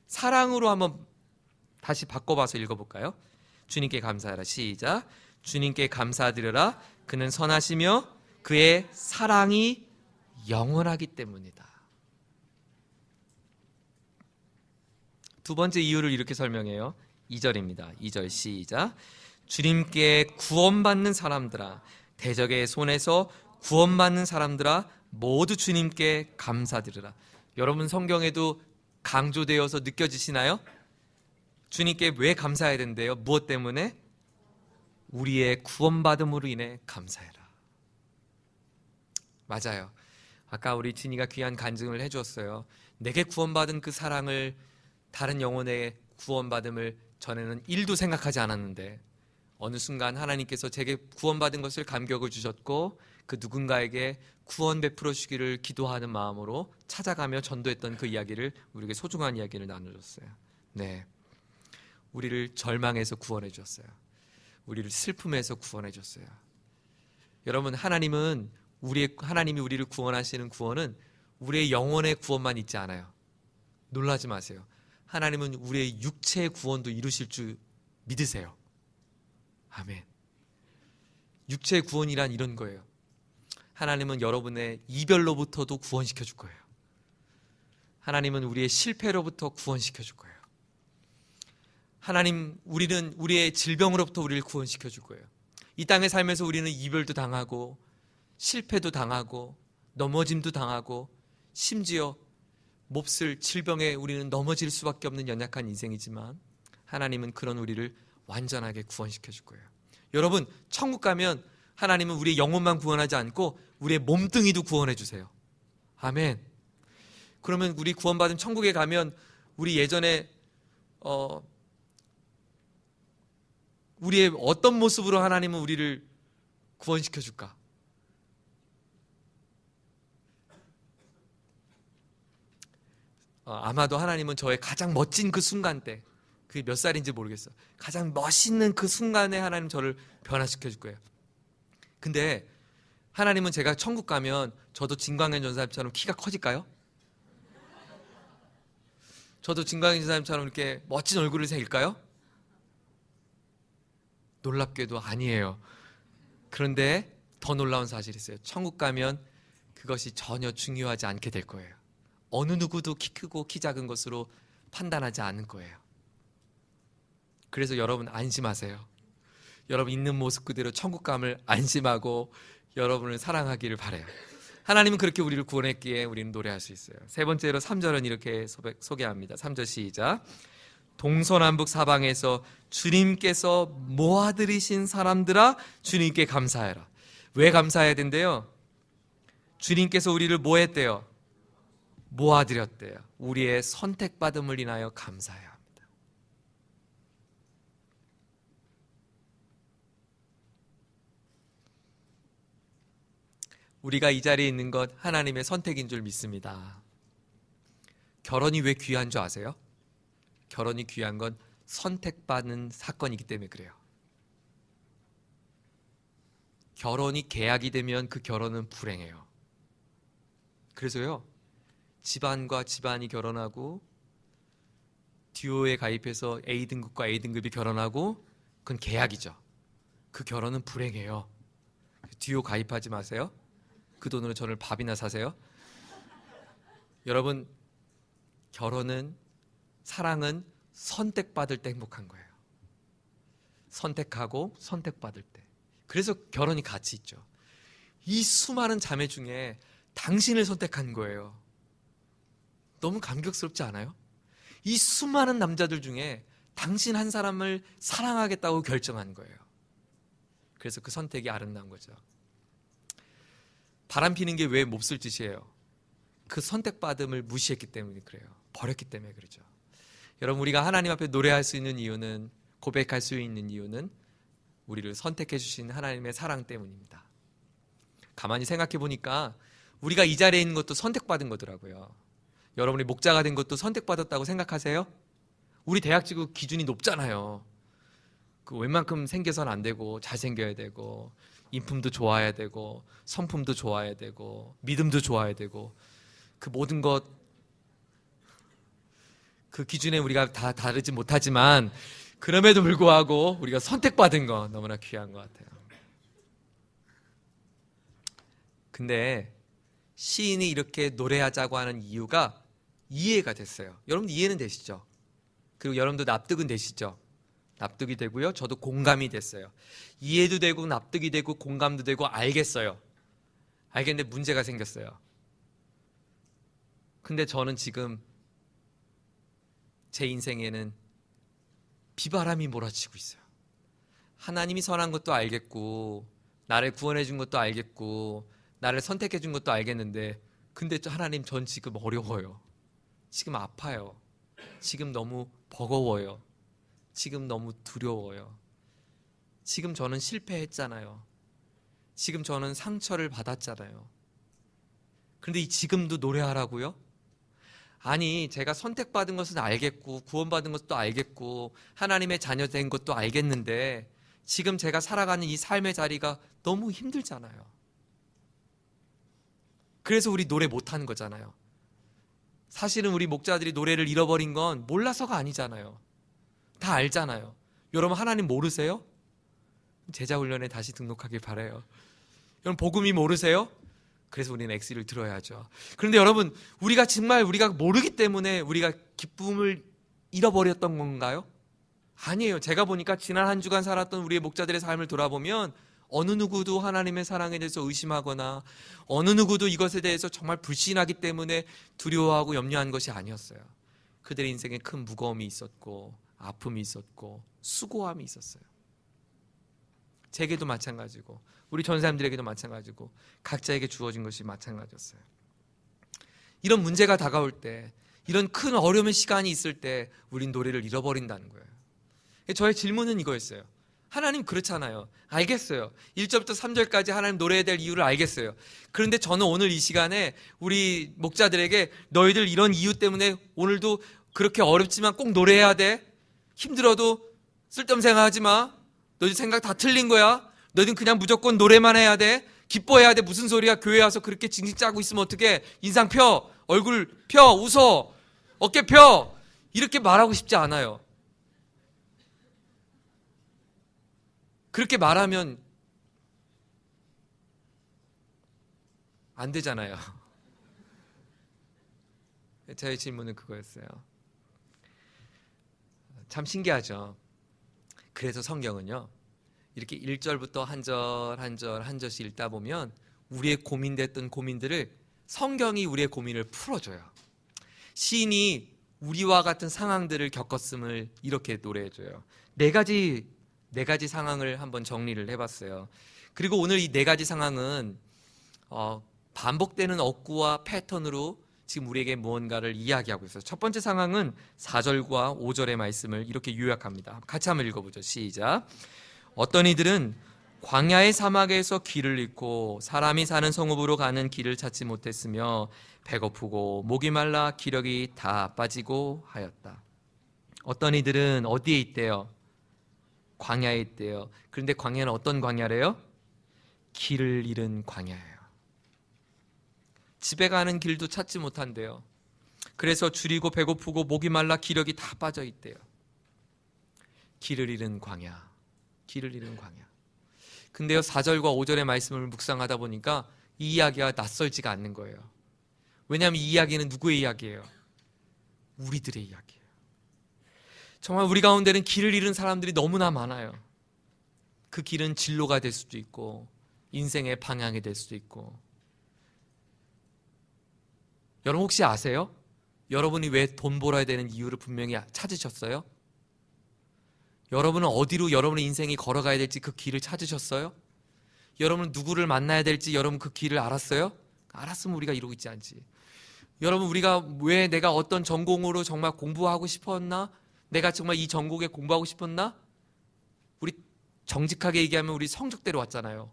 사랑으로 한번 다시 바꿔봐서 읽어볼까요? 주님께 감사하라. 시작. 주님께 감사드려라. 그는 선하시며 그의 사랑이 영원하기 때문이다. 두 번째 이유를 이렇게 설명해요. 2절입니다. 2절 시작. 주님께 구원받는 사람들아, 대적의 손에서 구원받는 사람들아, 모두 주님께 감사드리라. 여러분 성경에도 강조되어서 느껴지시나요? 주님께 왜 감사해야 된대요? 무엇 때문에? 우리의 구원받음으로 인해 감사해라. 맞아요. 아까 우리 진이가 귀한 간증을 해주었어요. 내게 구원받은 그 사랑을, 다른 영혼의 구원받음을 전에는 1도 생각하지 않았는데 어느 순간 하나님께서 제게 구원받은 것을 감격을 주셨고 그 누군가에게 구원 베풀어 주기를 기도하는 마음으로 찾아가며 전도했던 그 이야기를, 우리에게 소중한 이야기를 나눠줬어요. 네, 우리를 절망에서 구원해 주셨어요. 우리를 슬픔에서 구원해 줬어요. 여러분, 하나님이 우리를 구원하시는 구원은 우리의 영혼의 구원만 있지 않아요. 놀라지 마세요. 하나님은 우리의 육체의 구원도 이루실 줄 믿으세요. 아멘. 육체의 구원이란 이런 거예요. 하나님은 여러분의 이별로부터도 구원시켜 줄 거예요. 하나님은 우리의 실패로부터 구원시켜 줄 거예요. 우리는 우리의 질병으로부터 우리를 구원시켜 줄 거예요. 이 땅에 살면서 우리는 이별도 당하고 실패도 당하고 넘어짐도 당하고 심지어 몹쓸 질병에 우리는 넘어질 수밖에 없는 연약한 인생이지만 하나님은 그런 우리를 완전하게 구원시켜 줄 거예요. 여러분, 천국 가면 하나님은 우리의 영혼만 구원하지 않고 우리의 몸뚱이도 구원해 주세요. 아멘. 그러면 우리 구원받은 천국에 가면 우리 예전에 우리의 어떤 모습으로 하나님은 우리를 구원시켜 줄까? 아마도 하나님은 저의 가장 멋진 그 순간 때, 그게 몇 살인지 모르겠어, 가장 멋있는 그 순간에 하나님 저를 변화시켜 줄 거예요. 근데 하나님은 제가 천국 가면 저도 진광현 전사님처럼 키가 커질까요? 저도 진광현 전사님처럼 이렇게 멋진 얼굴을 새길까요? 놀랍게도 아니에요. 그런데 더 놀라운 사실이 있어요. 천국 가면 그것이 전혀 중요하지 않게 될 거예요. 어느 누구도 키 크고 키 작은 것으로 판단하지 않을 거예요. 그래서 여러분 안심하세요. 여러분 있는 모습 그대로 천국감을 안심하고 여러분을 사랑하기를 바라요. 하나님은 그렇게 우리를 구원했기에 우리는 노래할 수 있어요. 세 번째로 3절은 이렇게 소개합니다. 3절 시작. 동서남북 사방에서 주님께서 모아들이신 사람들아 주님께 감사해라. 왜 감사해야 된대요? 주님께서 우리를 뭐 했대요? 모아들였대요. 우리의 선택받음을 인하여 감사해야 합니다. 우리가 이 자리에 있는 것 하나님의 선택인 줄 믿습니다. 결혼이 왜 귀한 줄 아세요? 결혼이 귀한 건 선택받는 사건이기 때문에 그래요. 결혼이 계약이 되면 그 결혼은 불행해요. 그래서요, 집안과 집안이 결혼하고 듀오에 가입해서 A등급과 A등급이 결혼하고 그건 계약이죠. 그 결혼은 불행해요. 듀오 가입하지 마세요. 그 돈으로 저를 밥이나 사세요. 여러분, 결혼은, 사랑은 선택받을 때 행복한 거예요. 선택하고 선택받을 때. 그래서 결혼이 가치 있죠. 이 수많은 자매 중에 당신을 선택한 거예요. 너무 감격스럽지 않아요? 이 수많은 남자들 중에 당신 한 사람을 사랑하겠다고 결정한 거예요. 그래서 그 선택이 아름다운 거죠. 바람 피는 게 왜 몹쓸 짓이에요? 그 선택받음을 무시했기 때문에 그래요. 버렸기 때문에 그러죠. 여러분, 우리가 하나님 앞에 노래할 수 있는 이유는, 고백할 수 있는 이유는 우리를 선택해 주신 하나님의 사랑 때문입니다. 가만히 생각해 보니까 우리가 이 자리에 있는 것도 선택받은 거더라고요. 여러분이 목자가 된 것도 선택받았다고 생각하세요? 우리 대학 지구 기준이 높잖아요. 그 웬만큼 생겨서는 안 되고, 잘생겨야 되고, 인품도 좋아야 되고, 성품도 좋아야 되고, 믿음도 좋아야 되고, 그 모든 것, 그 기준에 우리가 다 다르지 못하지만 그럼에도 불구하고 우리가 선택받은 거 너무나 귀한 것 같아요. 근데 시인이 이렇게 노래하자고 하는 이유가 이해가 됐어요. 여러분 이해는 되시죠? 그리고 여러분도 납득은 되시죠? 납득이 되고요. 저도 공감이 됐어요. 이해도 되고 납득이 되고 공감도 되고 알겠어요. 알겠는데 문제가 생겼어요. 근데 저는 지금 제 인생에는 비바람이 몰아치고 있어요. 하나님이 선한 것도 알겠고, 나를 구원해 준 것도 알겠고, 나를 선택해 준 것도 알겠는데, 근데 하나님, 전 지금 어려워요. 지금 아파요. 지금 너무 버거워요. 지금 너무 두려워요. 지금 저는 실패했잖아요. 지금 저는 상처를 받았잖아요. 그런데 이 지금도 노래하라고요? 아니, 제가 선택받은 것은 알겠고, 구원받은 것도 알겠고, 하나님의 자녀 된 것도 알겠는데, 지금 제가 살아가는 이 삶의 자리가 너무 힘들잖아요. 그래서 우리 노래 못하는 거잖아요. 사실은 우리 목자들이 노래를 잃어버린 건 몰라서가 아니잖아요. 다 알잖아요. 여러분, 하나님 모르세요? 제자훈련에 다시 등록하길 바라요. 여러분, 복음이 모르세요? 그래서 우리는 엑스를 들어야죠. 그런데 여러분, 우리가 정말 우리가 모르기 때문에 우리가 기쁨을 잃어버렸던 건가요? 아니에요. 제가 보니까 지난 한 주간 살았던 우리의 목자들의 삶을 돌아보면 어느 누구도 하나님의 사랑에 대해서 의심하거나 어느 누구도 이것에 대해서 정말 불신하기 때문에 두려워하고 염려한 것이 아니었어요. 그들의 인생에 큰 무거움이 있었고, 아픔이 있었고, 수고함이 있었어요. 제게도 마찬가지고, 우리 전 사람들에게도 마찬가지고, 각자에게 주어진 것이 마찬가지였어요. 이런 문제가 다가올 때, 이런 큰 어려움의 시간이 있을 때 우린 노래를 잃어버린다는 거예요. 저의 질문은 이거였어요. 하나님 그렇잖아요. 알겠어요. 1절부터 3절까지 하나님 노래해야 될 이유를 알겠어요. 그런데 저는 오늘 이 시간에 우리 목자들에게 너희들 이런 이유 때문에 오늘도 그렇게 어렵지만 꼭 노래해야 돼. 힘들어도 쓸데없는 생각하지 마. 너희들 생각 다 틀린 거야. 너희들 그냥 무조건 노래만 해야 돼. 기뻐해야 돼. 무슨 소리야. 교회 와서 그렇게 징징 짜고 있으면 어떡해. 인상 펴. 얼굴 펴. 웃어. 어깨 펴. 이렇게 말하고 싶지 않아요. 그렇게 말하면 안 되잖아요. 제 질문은 그거였어요. 참 신기하죠. 그래서 성경은요, 이렇게 1절부터 한 절씩 읽다 보면 우리의 고민됐던 고민들을 성경이 우리의 고민을 풀어줘요. 시인이 우리와 같은 상황들을 겪었음을 이렇게 노래해줘요. 네 가지 상황을 한번 정리를 해봤어요. 그리고 오늘 이 네 가지 상황은 반복되는 어구와 패턴으로 지금 우리에게 무언가를 이야기하고 있어요. 첫 번째 상황은 4절과 5절의 말씀을 이렇게 요약합니다. 같이 한번 읽어보죠. 시작. 어떤 이들은 광야의 사막에서 길을 잃고 사람이 사는 성읍으로 가는 길을 찾지 못했으며 배고프고 목이 말라 기력이 다 빠지고 하였다. 어떤 이들은 어디에 있대요? 광야에 있대요. 그런데 광야는 어떤 광야래요? 길을 잃은 광야예요. 집에 가는 길도 찾지 못한대요. 그래서 줄이고 배고프고 목이 말라 기력이 다 빠져 있대요. 길을 잃은 광야. 길을 잃은 광야. 근데요, 4절과 5절의 말씀을 묵상하다 보니까 이 이야기가 낯설지가 않는 거예요. 왜냐하면 이 이야기는 누구의 이야기예요? 우리들의 이야기예요. 정말 우리 가운데는 길을 잃은 사람들이 너무나 많아요. 그 길은 진로가 될 수도 있고 인생의 방향이 될 수도 있고. 여러분 혹시 아세요? 여러분이 왜 돈 벌어야 되는 이유를 분명히 찾으셨어요? 여러분은 어디로 여러분의 인생이 걸어가야 될지 그 길을 찾으셨어요? 여러분은 누구를 만나야 될지 여러분 그 길을 알았어요? 알았으면 우리가 이러고 있지 않지. 여러분 우리가 왜 내가 어떤 전공으로 정말 공부하고 싶었나? 내가 정말 이 전공에 공부하고 싶었나? 우리 정직하게 얘기하면 우리 성적대로 왔잖아요.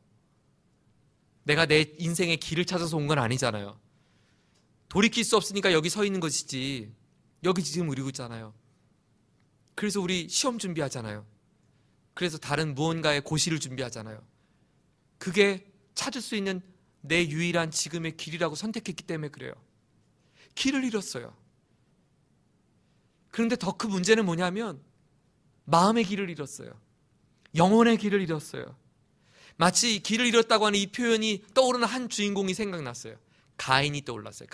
내가 내 인생의 길을 찾아서 온 건 아니잖아요. 돌이킬 수 없으니까 여기 서 있는 것이지. 여기 지금 우리고 있잖아요. 그래서 우리 시험 준비하잖아요. 그래서 다른 무언가의 고시를 준비하잖아요. 그게 찾을 수 있는 내 유일한 지금의 길이라고 선택했기 때문에 그래요. 길을 잃었어요. 그런데 더 큰 문제는 뭐냐면 마음의 길을 잃었어요. 영혼의 길을 잃었어요. 마치 길을 잃었다고 하는 이 표현이 떠오르는 한 주인공이 생각났어요. 가인이 떠올랐어요.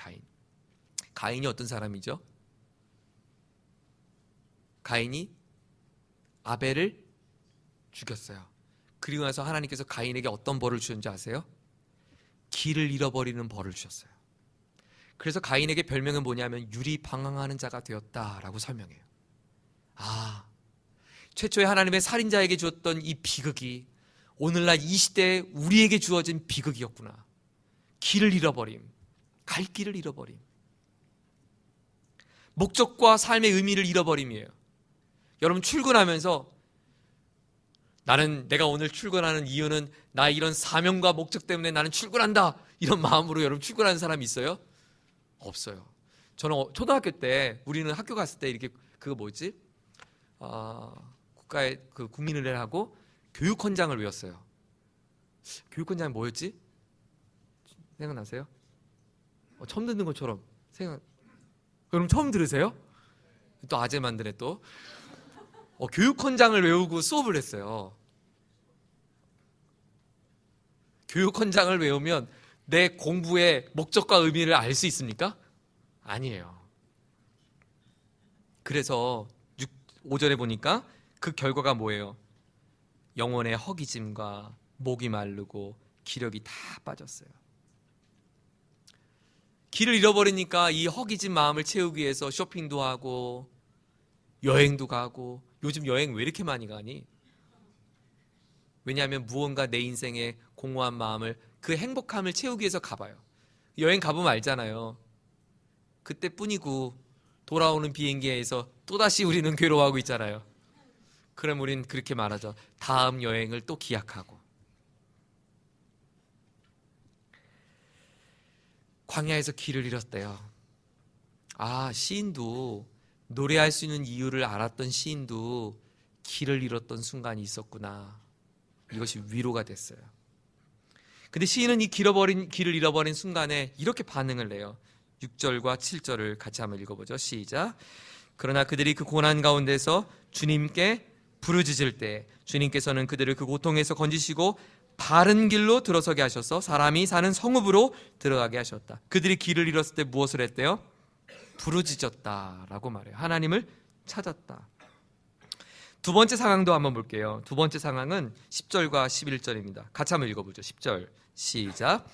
가인이 어떤 사람이죠? 가인이 아벨을 죽였어요. 그리고 나서 하나님께서 가인에게 어떤 벌을 주셨는지 아세요? 길을 잃어버리는 벌을 주셨어요. 그래서 가인에게 별명은 뭐냐면 유리방황하는 자가 되었다라고 설명해요. 최초에 하나님의 살인자에게 주었던 이 비극이 오늘날 이 시대에 우리에게 주어진 비극이었구나. 길을 잃어버림, 갈 길을 잃어버림, 목적과 삶의 의미를 잃어버림이에요. 여러분 출근하면서 내가 오늘 출근하는 이유는 나의 이런 사명과 목적 때문에 나는 출근한다, 이런 마음으로 여러분 출근하는 사람이 있어요? 없어요. 저는 초등학교 때 우리는 학교 갔을 때 이렇게 국가의 그 국민의례를 하고 교육헌장을 외웠어요. 교육헌장이 뭐였지? 생각나세요? 처음 듣는 것처럼 여러분 처음 들으세요? 또 아재 만드네 또. 교육헌장을 외우고 수업을 했어요. 교육헌장을 외우면 내 공부의 목적과 의미를 알 수 있습니까? 아니에요. 그래서 5절에 보니까 그 결과가 뭐예요? 영혼의 허기짐과 목이 마르고 기력이 다 빠졌어요. 길을 잃어버리니까 이 허기진 마음을 채우기 위해서 쇼핑도 하고 여행도 가고. 요즘 여행 왜 이렇게 많이 가니? 왜냐하면 무언가 내 인생의 공허한 마음을, 그 행복함을 채우기 위해서 가봐요. 여행 가보면 알잖아요. 그때뿐이고 돌아오는 비행기에서 또다시 우리는 괴로워하고 있잖아요. 그럼 우린 그렇게 말하죠. 다음 여행을 또 기약하고. 광야에서 길을 잃었대요. 시인도, 노래할 수 있는 이유를 알았던 시인도 길을 잃었던 순간이 있었구나. 이것이 위로가 됐어요. 근데 시인은 이 길을 잃어버린 순간에 이렇게 반응을 해요. 6절과 7절을 같이 한번 읽어보죠. 시작. 그러나 그들이 그 고난 가운데서 주님께 부르짖을 때 주님께서는 그들을 그 고통에서 건지시고 바른 길로 들어서게 하셔서 사람이 사는 성읍으로 들어가게 하셨다. 그들이 길을 잃었을 때 무엇을 했대요? 부르짖었다라고 말해요. 하나님을 찾았다. 두 번째 상황도 한번 볼게요. 두 번째 상황은 10절과 11절입니다. 같이 한번 읽어보죠. 10절 시작.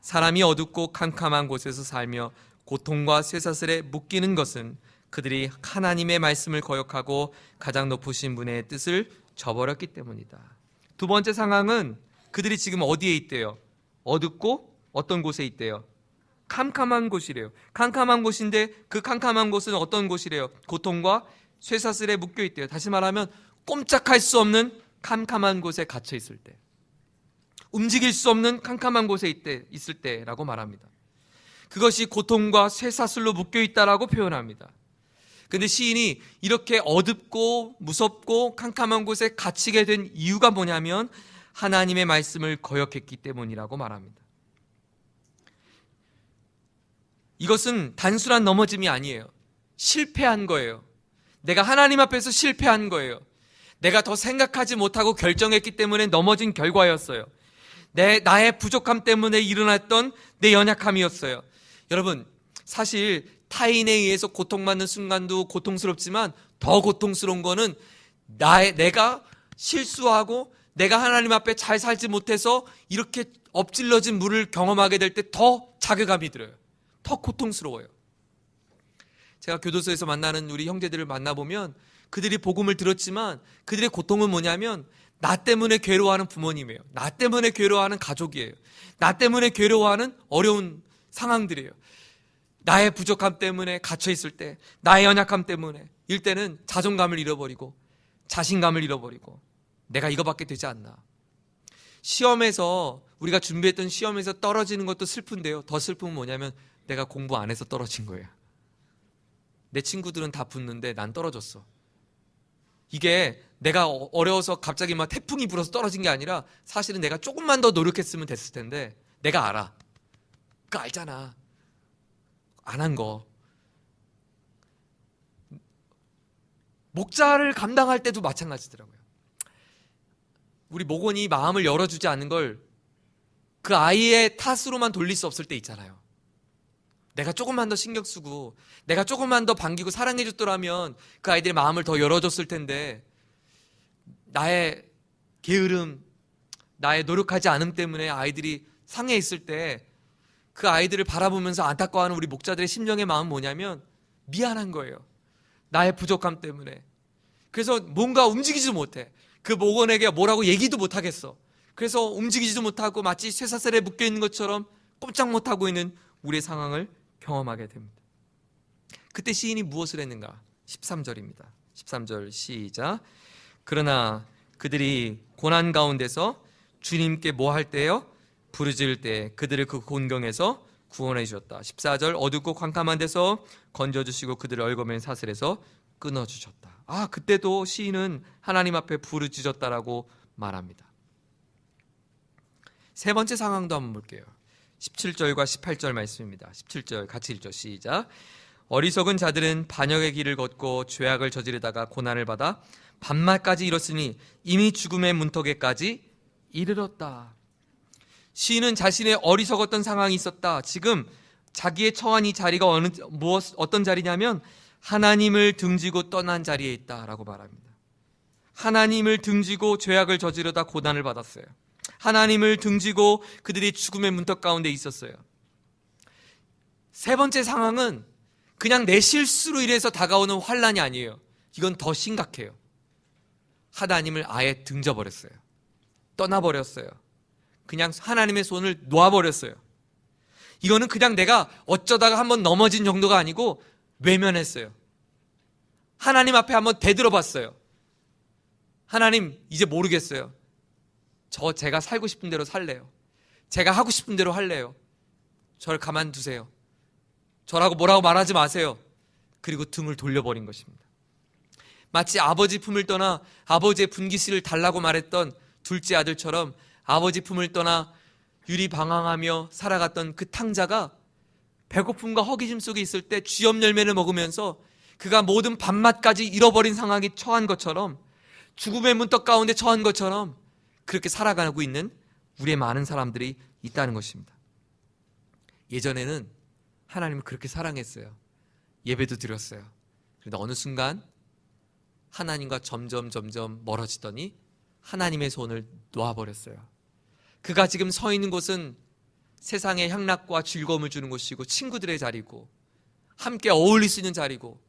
사람이 어둡고 캄캄한 곳에서 살며 고통과 쇠사슬에 묶이는 것은 그들이 하나님의 말씀을 거역하고 가장 높으신 분의 뜻을 저버렸기 때문이다. 두 번째 상황은 그들이 지금 어디에 있대요? 어둡고 어떤 곳에 있대요? 캄캄한 곳이래요. 캄캄한 곳인데 그 캄캄한 곳은 어떤 곳이래요? 고통과 쇠사슬에 묶여 있대요. 다시 말하면 꼼짝할 수 없는 캄캄한 곳에 갇혀 있을 때, 움직일 수 없는 캄캄한 곳에 있을 때라고 말합니다. 그것이 고통과 쇠사슬로 묶여 있다라고 표현합니다. 근데 시인이 이렇게 어둡고 무섭고 캄캄한 곳에 갇히게 된 이유가 뭐냐면 하나님의 말씀을 거역했기 때문이라고 말합니다. 이것은 단순한 넘어짐이 아니에요. 실패한 거예요. 내가 하나님 앞에서 실패한 거예요. 내가 더 생각하지 못하고 결정했기 때문에 넘어진 결과였어요. 나의 부족함 때문에 일어났던 내 연약함이었어요. 여러분, 사실 타인에 의해서 고통받는 순간도 고통스럽지만 더 고통스러운 거는 내가 실수하고 내가 하나님 앞에 잘 살지 못해서 이렇게 엎질러진 물을 경험하게 될 때 더 자괴감이 들어요. 더 고통스러워요. 제가 교도소에서 만나는 우리 형제들을 만나보면 그들이 복음을 들었지만 그들의 고통은 뭐냐면 나 때문에 괴로워하는 부모님이에요. 나 때문에 괴로워하는 가족이에요. 나 때문에 괴로워하는 어려운 상황들이에요. 나의 부족함 때문에 갇혀있을 때, 나의 연약함 때문에 일 때는 자존감을 잃어버리고 자신감을 잃어버리고 내가 이거밖에 되지 않나. 시험에서 우리가 준비했던 시험에서 떨어지는 것도 슬픈데요. 더 슬픔은 뭐냐면 내가 공부 안 해서 떨어진 거예요. 내 친구들은 다 붙는데 난 떨어졌어. 이게 내가 어려워서 갑자기 막 태풍이 불어서 떨어진 게 아니라 사실은 내가 조금만 더 노력했으면 됐을 텐데 내가 알아. 그거 알잖아. 안 한 거. 목자를 감당할 때도 마찬가지더라고요. 우리 목원이 마음을 열어주지 않는 걸 그 아이의 탓으로만 돌릴 수 없을 때 있잖아요. 내가 조금만 더 신경 쓰고 내가 조금만 더 반기고 사랑해 줬더라면 그 아이들의 마음을 더 열어줬을 텐데 나의 게으름, 나의 노력하지 않음 때문에 아이들이 상해 있을 때 그 아이들을 바라보면서 안타까워하는 우리 목자들의 심령의 마음은 뭐냐면 미안한 거예요. 나의 부족함 때문에. 그래서 뭔가 움직이지도 못해. 그 목원에게 뭐라고 얘기도 못하겠어. 그래서 움직이지도 못하고 마치 쇠사슬에 묶여있는 것처럼 꼼짝 못하고 있는 우리의 상황을 경험하게 됩니다. 그때 시인이 무엇을 했는가? 13절입니다. 13절 시작. 그러나 그들이 고난 가운데서 주님께 뭐 할 때요? 부르짖을 때 그들을 그 곤경에서 구원해 주셨다. 14절 어둡고 캄캄한 데서 건져주시고 그들을 얽어맨 사슬에서 끊어주셨다. 그때도 시인은 하나님 앞에 부르짖었다라고 말합니다. 세 번째 상황도 한번 볼게요. 17절과 18절 말씀입니다. 17절 같이 읽죠. 시작. 어리석은 자들은 반역의 길을 걷고 죄악을 저지르다가 고난을 받아 밤낮까지 이뤘으니 이미 죽음의 문턱에까지 이르렀다. 시인은 자신의 어리석었던 상황이 있었다. 지금 자기의 처한 이 자리가 어떤 자리냐면 하나님을 등지고 떠난 자리에 있다라고 말합니다. 하나님을 등지고 죄악을 저지르다 고난을 받았어요. 하나님을 등지고 그들이 죽음의 문턱 가운데 있었어요. 세 번째 상황은 그냥 내 실수로 인해서 다가오는 환난이 아니에요. 이건 더 심각해요. 하나님을 아예 등져버렸어요. 떠나버렸어요. 그냥 하나님의 손을 놓아버렸어요. 이거는 그냥 내가 어쩌다가 한번 넘어진 정도가 아니고 외면했어요. 하나님 앞에 한번 대들어봤어요. 하나님, 이제 모르겠어요. 제가 살고 싶은 대로 살래요. 제가 하고 싶은 대로 할래요. 저를 가만두세요. 저라고 뭐라고 말하지 마세요. 그리고 등을 돌려버린 것입니다. 마치 아버지 품을 떠나 아버지의 분깃을 달라고 말했던 둘째 아들처럼 아버지 품을 떠나 유리방황하며 살아갔던 그 탕자가 배고픔과 허기짐 속에 있을 때 쥐염 열매를 먹으면서 그가 모든 밥맛까지 잃어버린 상황에 처한 것처럼 죽음의 문턱 가운데 처한 것처럼 그렇게 살아가고 있는 우리의 많은 사람들이 있다는 것입니다. 예전에는 하나님을 그렇게 사랑했어요. 예배도 드렸어요. 그런데 어느 순간 하나님과 점점 멀어지더니 하나님의 손을 놓아버렸어요. 그가 지금 서 있는 곳은 세상의 향락과 즐거움을 주는 곳이고 친구들의 자리고 함께 어울릴 수 있는 자리고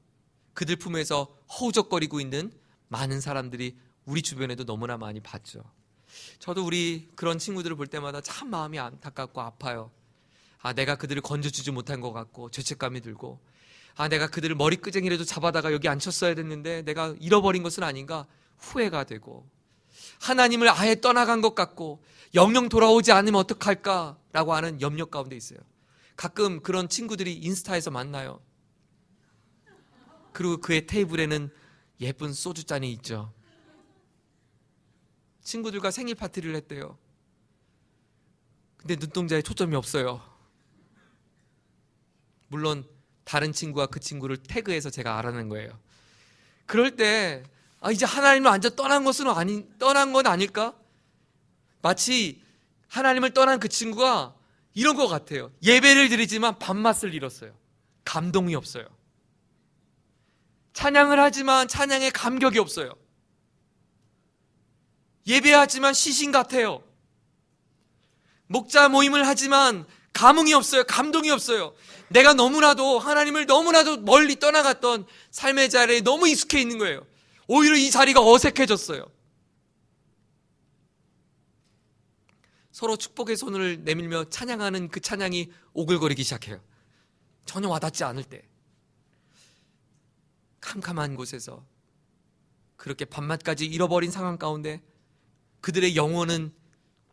그들 품에서 허우적거리고 있는 많은 사람들이 우리 주변에도 너무나 많이 봤죠. 저도 우리 그런 친구들을 볼 때마다 참 마음이 안타깝고 아파요. 내가 그들을 건져주지 못한 것 같고 죄책감이 들고 내가 그들을 머리끄댕이라도 잡아다가 여기 앉혔어야 됐는데 내가 잃어버린 것은 아닌가 후회가 되고 하나님을 아예 떠나간 것 같고 영영 돌아오지 않으면 어떡할까라고 하는 염려 가운데 있어요. 가끔 그런 친구들이 인스타에서 만나요. 그리고 그의 테이블에는 예쁜 소주잔이 있죠. 친구들과 생일 파티를 했대요. 근데 눈동자에 초점이 없어요. 물론 다른 친구가 그 친구를 태그해서 제가 알아낸 거예요. 그럴 때 이제 하나님을 완전 떠난 건 아닐까? 마치 하나님을 떠난 그 친구가 이런 것 같아요. 예배를 드리지만 밥맛을 잃었어요. 감동이 없어요. 찬양을 하지만 찬양에 감격이 없어요. 예배하지만 시신 같아요. 목자 모임을 하지만 감흥이 없어요. 감동이 없어요. 내가 너무나도 하나님을 너무나도 멀리 떠나갔던 삶의 자리에 너무 익숙해 있는 거예요. 오히려 이 자리가 어색해졌어요. 서로 축복의 손을 내밀며 찬양하는 그 찬양이 오글거리기 시작해요. 전혀 와닿지 않을 때, 캄캄한 곳에서 그렇게 밤낮까지 잃어버린 상황 가운데 그들의 영혼은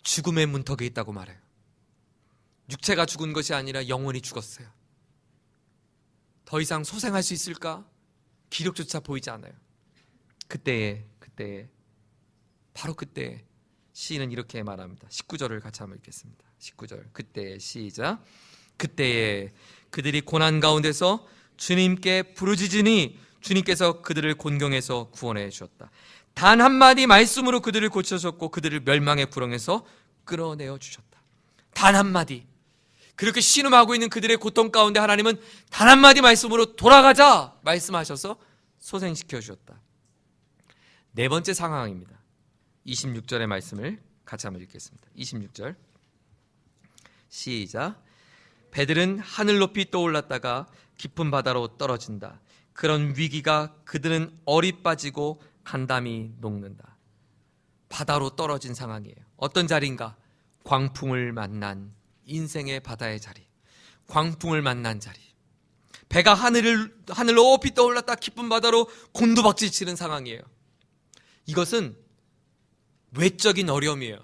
죽음의 문턱에 있다고 말해요. 육체가 죽은 것이 아니라 영혼이 죽었어요. 더 이상 소생할 수 있을까? 기력조차 보이지 않아요. 그때에 바로 그때 시인은 이렇게 말합니다. 19절을 같이 한번 읽겠습니다. 19절. 그때에 시작. 그때에 그들이 고난 가운데서 주님께 부르짖으니 주님께서 그들을 곤경에서 구원해 주셨다. 단 한마디 말씀으로 그들을 고쳐주셨고 그들을 멸망의 구렁에서 끌어내어 주셨다. 단 한마디. 그렇게 신음하고 있는 그들의 고통 가운데 하나님은 단 한마디 말씀으로 돌아가자 말씀하셔서 소생시켜 주셨다. 네 번째 상황입니다. 26절의 말씀을 같이 한번 읽겠습니다. 26절 시작. 배들은 하늘 높이 떠올랐다가 깊은 바다로 떨어진다. 그런 위기가 그들은 얼이 빠지고 간담이 녹는다. 바다로 떨어진 상황이에요. 어떤 자리인가? 광풍을 만난 인생의 바다의 자리, 광풍을 만난 자리. 배가 하늘 높이 떠올랐다 깊은 바다로 곤두박질 치는 상황이에요. 이것은 외적인 어려움이에요.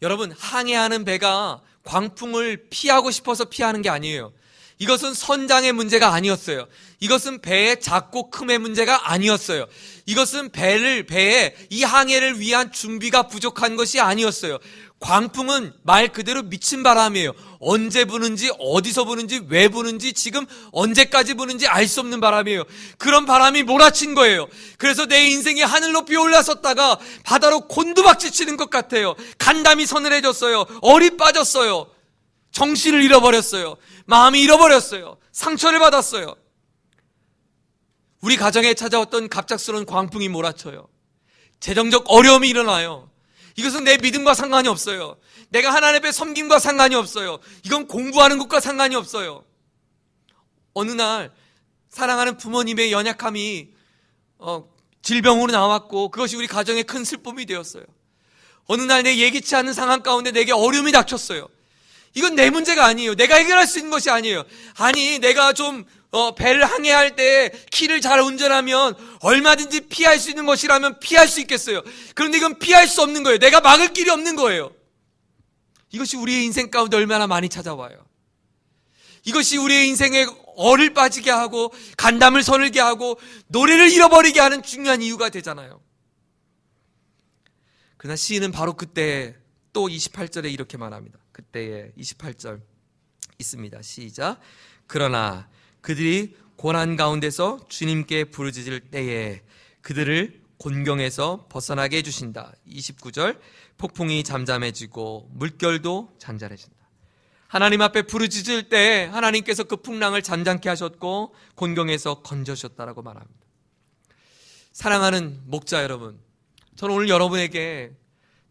여러분, 항해하는 배가 광풍을 피하고 싶어서 피하는 게 아니에요. 이것은 선장의 문제가 아니었어요. 이것은 배의 작고 큼의 문제가 아니었어요. 이것은 배의 이 항해를 위한 준비가 부족한 것이 아니었어요. 광풍은 말 그대로 미친 바람이에요. 언제 부는지, 어디서 부는지, 왜 부는지, 지금 언제까지 부는지 알 수 없는 바람이에요. 그런 바람이 몰아친 거예요. 그래서 내 인생이 하늘 높이 올라섰다가 바다로 곤두박질 치는 것 같아요. 간담이 서늘해졌어요. 얼이 빠졌어요. 정신을 잃어버렸어요. 마음이 잃어버렸어요. 상처를 받았어요. 우리 가정에 찾아왔던 갑작스러운 광풍이 몰아쳐요. 재정적 어려움이 일어나요. 이것은 내 믿음과 상관이 없어요. 내가 하나님 앞에 섬김과 상관이 없어요. 이건 공부하는 것과 상관이 없어요. 어느 날 사랑하는 부모님의 연약함이 질병으로 나왔고 그것이 우리 가정의 큰 슬픔이 되었어요. 어느 날 내 예기치 않은 상황 가운데 내게 어려움이 닥쳤어요. 이건 내 문제가 아니에요. 내가 해결할 수 있는 것이 아니에요. 아니, 내가 좀 배를 항해할 때 키를 잘 운전하면 얼마든지 피할 수 있는 것이라면 피할 수 있겠어요. 그런데 이건 피할 수 없는 거예요. 내가 막을 길이 없는 거예요. 이것이 우리의 인생 가운데 얼마나 많이 찾아와요. 이것이 우리의 인생에 얼을 빠지게 하고 간담을 서늘게 하고 노래를 잃어버리게 하는 중요한 이유가 되잖아요. 그러나 시인은 바로 그때 또 28절에 이렇게 말합니다. 그때에 28절 있습니다. 시작. 그러나 그들이 고난 가운데서 주님께 부르짖을 때에 그들을 곤경에서 벗어나게 해주신다. 29절. 폭풍이 잠잠해지고 물결도 잔잔해진다. 하나님 앞에 부르짖을 때 하나님께서 그 풍랑을 잠잠케 하셨고 곤경에서 건져주셨다라고 말합니다. 사랑하는 목자 여러분, 저는 오늘 여러분에게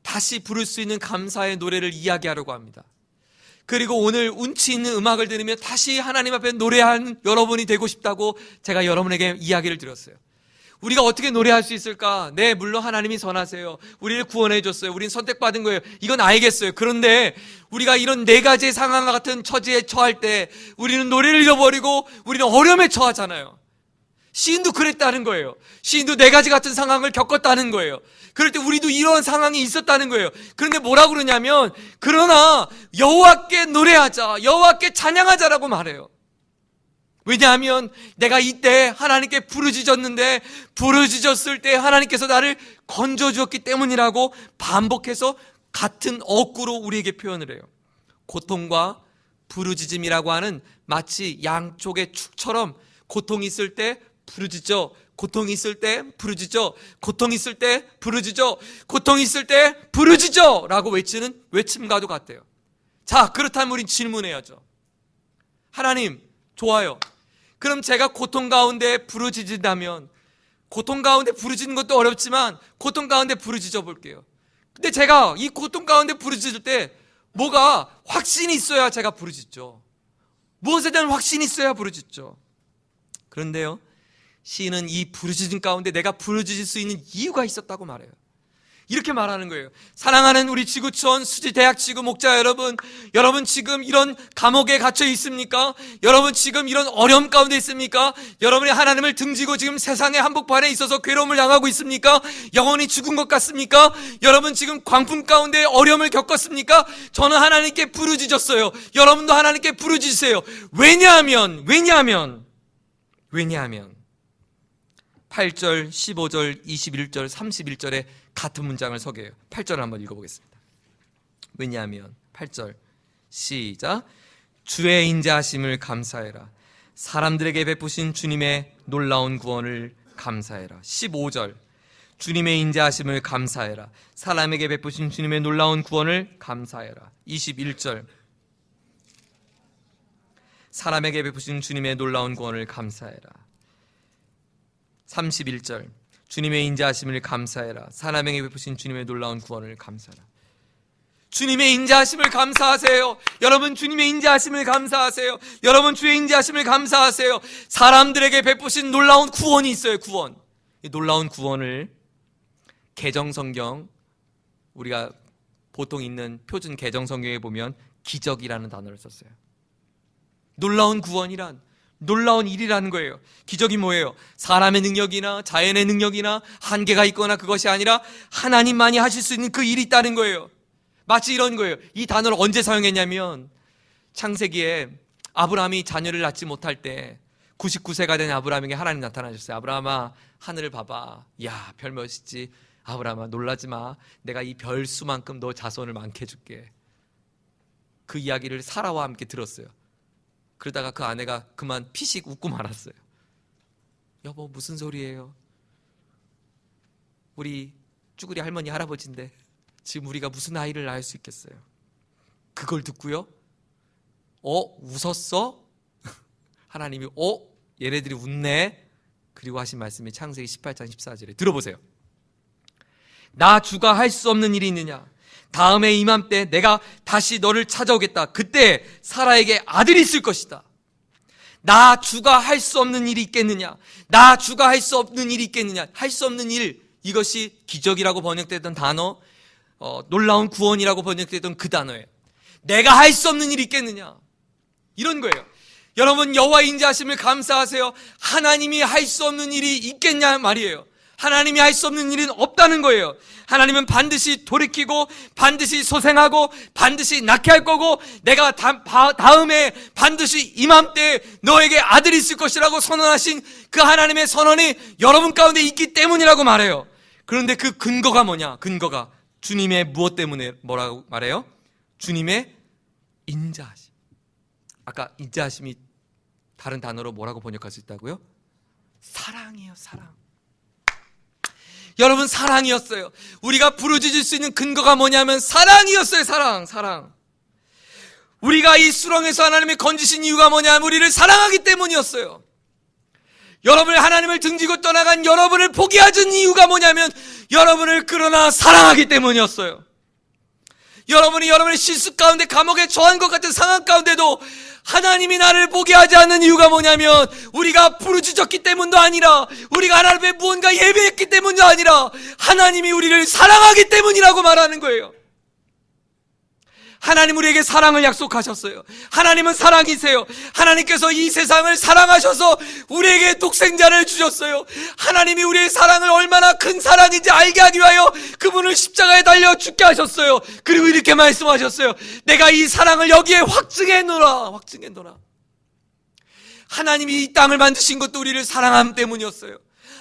다시 부를 수 있는 감사의 노래를 이야기하려고 합니다. 그리고 오늘 운치 있는 음악을 들으며 다시 하나님 앞에 노래하는 여러분이 되고 싶다고 제가 여러분에게 이야기를 드렸어요. 우리가 어떻게 노래할 수 있을까? 네, 물론 하나님이 선하세요. 우리를 구원해 줬어요. 우리는 선택받은 거예요. 이건 알겠어요. 그런데 우리가 이런 네 가지의 상황과 같은 처지에 처할 때 우리는 노래를 잃어버리고 우리는 어려움에 처하잖아요. 시인도 그랬다는 거예요. 시인도 네 가지 같은 상황을 겪었다는 거예요. 그럴 때 우리도 이런 상황이 있었다는 거예요. 그런데 뭐라고 그러냐면 그러나 여호와께 노래하자, 여호와께 찬양하자라고 말해요. 왜냐하면 내가 이때 하나님께 부르짖었는데 부르짖었을 때 하나님께서 나를 건져주었기 때문이라고 반복해서 같은 어구로 우리에게 표현을 해요. 고통과 부르짖음이라고 하는 마치 양쪽의 축처럼 고통이 있을 때 부르짖어, 고통이 있을 때 부르짖어, 고통이 있을 때 부르짖어, 고통이 있을 때 부르짖어 라고 외치는 외침과도 같아요. 자, 그렇다면 우린 질문해야죠. 하나님, 좋아요. 그럼 제가 고통 가운데 부르짖는다면, 고통 가운데 부르짖는 것도 어렵지만 고통 가운데 부르짖어 볼게요. 근데 제가 이 고통 가운데 부르짖을 때 뭐가 확신이 있어야 제가 부르짖죠. 무엇에 대한 확신이 있어야 부르짖죠. 그런데요, 시인은 이 부르짖음 가운데 내가 부르짖을 수 있는 이유가 있었다고 말해요. 이렇게 말하는 거예요. 사랑하는 우리 지구촌 수지 대학 지구 목자 여러분, 여러분 지금 이런 감옥에 갇혀 있습니까? 여러분 지금 이런 어려움 가운데 있습니까? 여러분이 하나님을 등지고 지금 세상의 한복판에 있어서 괴로움을 당하고 있습니까? 영혼이 죽은 것 같습니까? 여러분 지금 광풍 가운데 어려움을 겪었습니까? 저는 하나님께 부르짖었어요. 여러분도 하나님께 부르짖으세요. 왜냐하면 8절, 15절, 21절, 31절에 같은 문장을 소개해요. 8절을 한번 읽어보겠습니다. 왜냐하면 8절 시작. 주의 인자하심을 감사해라. 사람들에게 베푸신 주님의 놀라운 구원을 감사해라. 15절 주님의 인자하심을 감사해라. 사람에게 베푸신 주님의 놀라운 구원을 감사해라. 21절 사람에게 베푸신 주님의 놀라운 구원을 감사해라. 31절 주님의 인자하심을 감사해라. 사람에게 베푸신 주님의 놀라운 구원을 감사하라. 주님의 인자하심을 감사하세요. 여러분 주님의 인자하심을 감사하세요. 여러분 주의 인자하심을 감사하세요. 사람들에게 베푸신 놀라운 구원이 있어요. 구원. 이 놀라운 구원을 개정성경, 우리가 보통 있는 표준 개정성경에 보면 기적이라는 단어를 썼어요. 놀라운 구원이란 놀라운 일이라는 거예요. 기적이 뭐예요? 사람의 능력이나 자연의 능력이나 한계가 있거나 그것이 아니라 하나님만이 하실 수 있는 그 일이 있다는 거예요. 마치 이런 거예요. 이 단어를 언제 사용했냐면 창세기에 아브라함이 자녀를 낳지 못할 때 99세가 된 아브라함에게 하나님 나타나셨어요. 아브라함아, 하늘을 봐봐. 야, 별 멋있지. 아브라함아, 놀라지 마. 내가 이 별 수만큼 너 자손을 많게 해줄게. 그 이야기를 사라와 함께 들었어요. 그러다가 그 아내가 그만 피식 웃고 말았어요. 여보, 무슨 소리예요? 우리 쭈구리 할머니 할아버지인데 지금 우리가 무슨 아이를 낳을 수 있겠어요? 그걸 듣고요, 웃었어? 하나님이 얘네들이 웃네? 그리고 하신 말씀이 창세기 18장 14절에 들어보세요. 나 주가 할 수 없는 일이 있느냐? 다음에 이맘때 내가 다시 너를 찾아오겠다. 그때 사라에게 아들이 있을 것이다. 나 주가 할 수 없는 일이 있겠느냐? 나 주가 할 수 없는 일이 있겠느냐? 할 수 없는 일, 이것이 기적이라고 번역되던 단어, 놀라운 구원이라고 번역되던 그 단어예요. 내가 할 수 없는 일이 있겠느냐? 이런 거예요. 여러분, 여호와의 인자하심을 감사하세요. 하나님이 할 수 없는 일이 있겠냐 말이에요. 하나님이 할 수 없는 일은 없다는 거예요. 하나님은 반드시 돌이키고 반드시 소생하고 반드시 낳게 할 거고, 내가 다음에 반드시 이맘때 너에게 아들이 있을 것이라고 선언하신 그 하나님의 선언이 여러분 가운데 있기 때문이라고 말해요. 그런데 그 근거가 뭐냐? 근거가 주님의 무엇 때문에 뭐라고 말해요? 주님의 인자하심. 아까 인자하심이 다른 단어로 뭐라고 번역할 수 있다고요? 사랑이에요. 사랑. 여러분, 사랑이었어요. 우리가 부르짖을 수 있는 근거가 뭐냐면 사랑이었어요. 사랑. 우리가 이 수렁에서 하나님이 건지신 이유가 뭐냐면 우리를 사랑하기 때문이었어요. 여러분을, 하나님을 등지고 떠나간 여러분을 포기하신 이유가 뭐냐면 여러분을 그러나 사랑하기 때문이었어요. 여러분이 여러분의 실수 가운데 감옥에 처한 것 같은 상황 가운데도 하나님이 나를 포기하지 않는 이유가 뭐냐면 우리가 부르짖었기 때문도 아니라, 우리가 하나님의 무언가 예배했기 때문도 아니라 하나님이 우리를 사랑하기 때문이라고 말하는 거예요. 하나님 우리에게 사랑을 약속하셨어요. 하나님은 사랑이세요. 하나님께서 이 세상을 사랑하셔서 우리에게 독생자를 주셨어요. 하나님이 우리의 사랑을 얼마나 큰 사랑인지 알게 하기 위하여 그분을 십자가에 달려 죽게 하셨어요. 그리고 이렇게 말씀하셨어요. 내가 이 사랑을 여기에 확증해 놓으라. 하나님이 이 땅을 만드신 것도 우리를 사랑함 때문이었어요.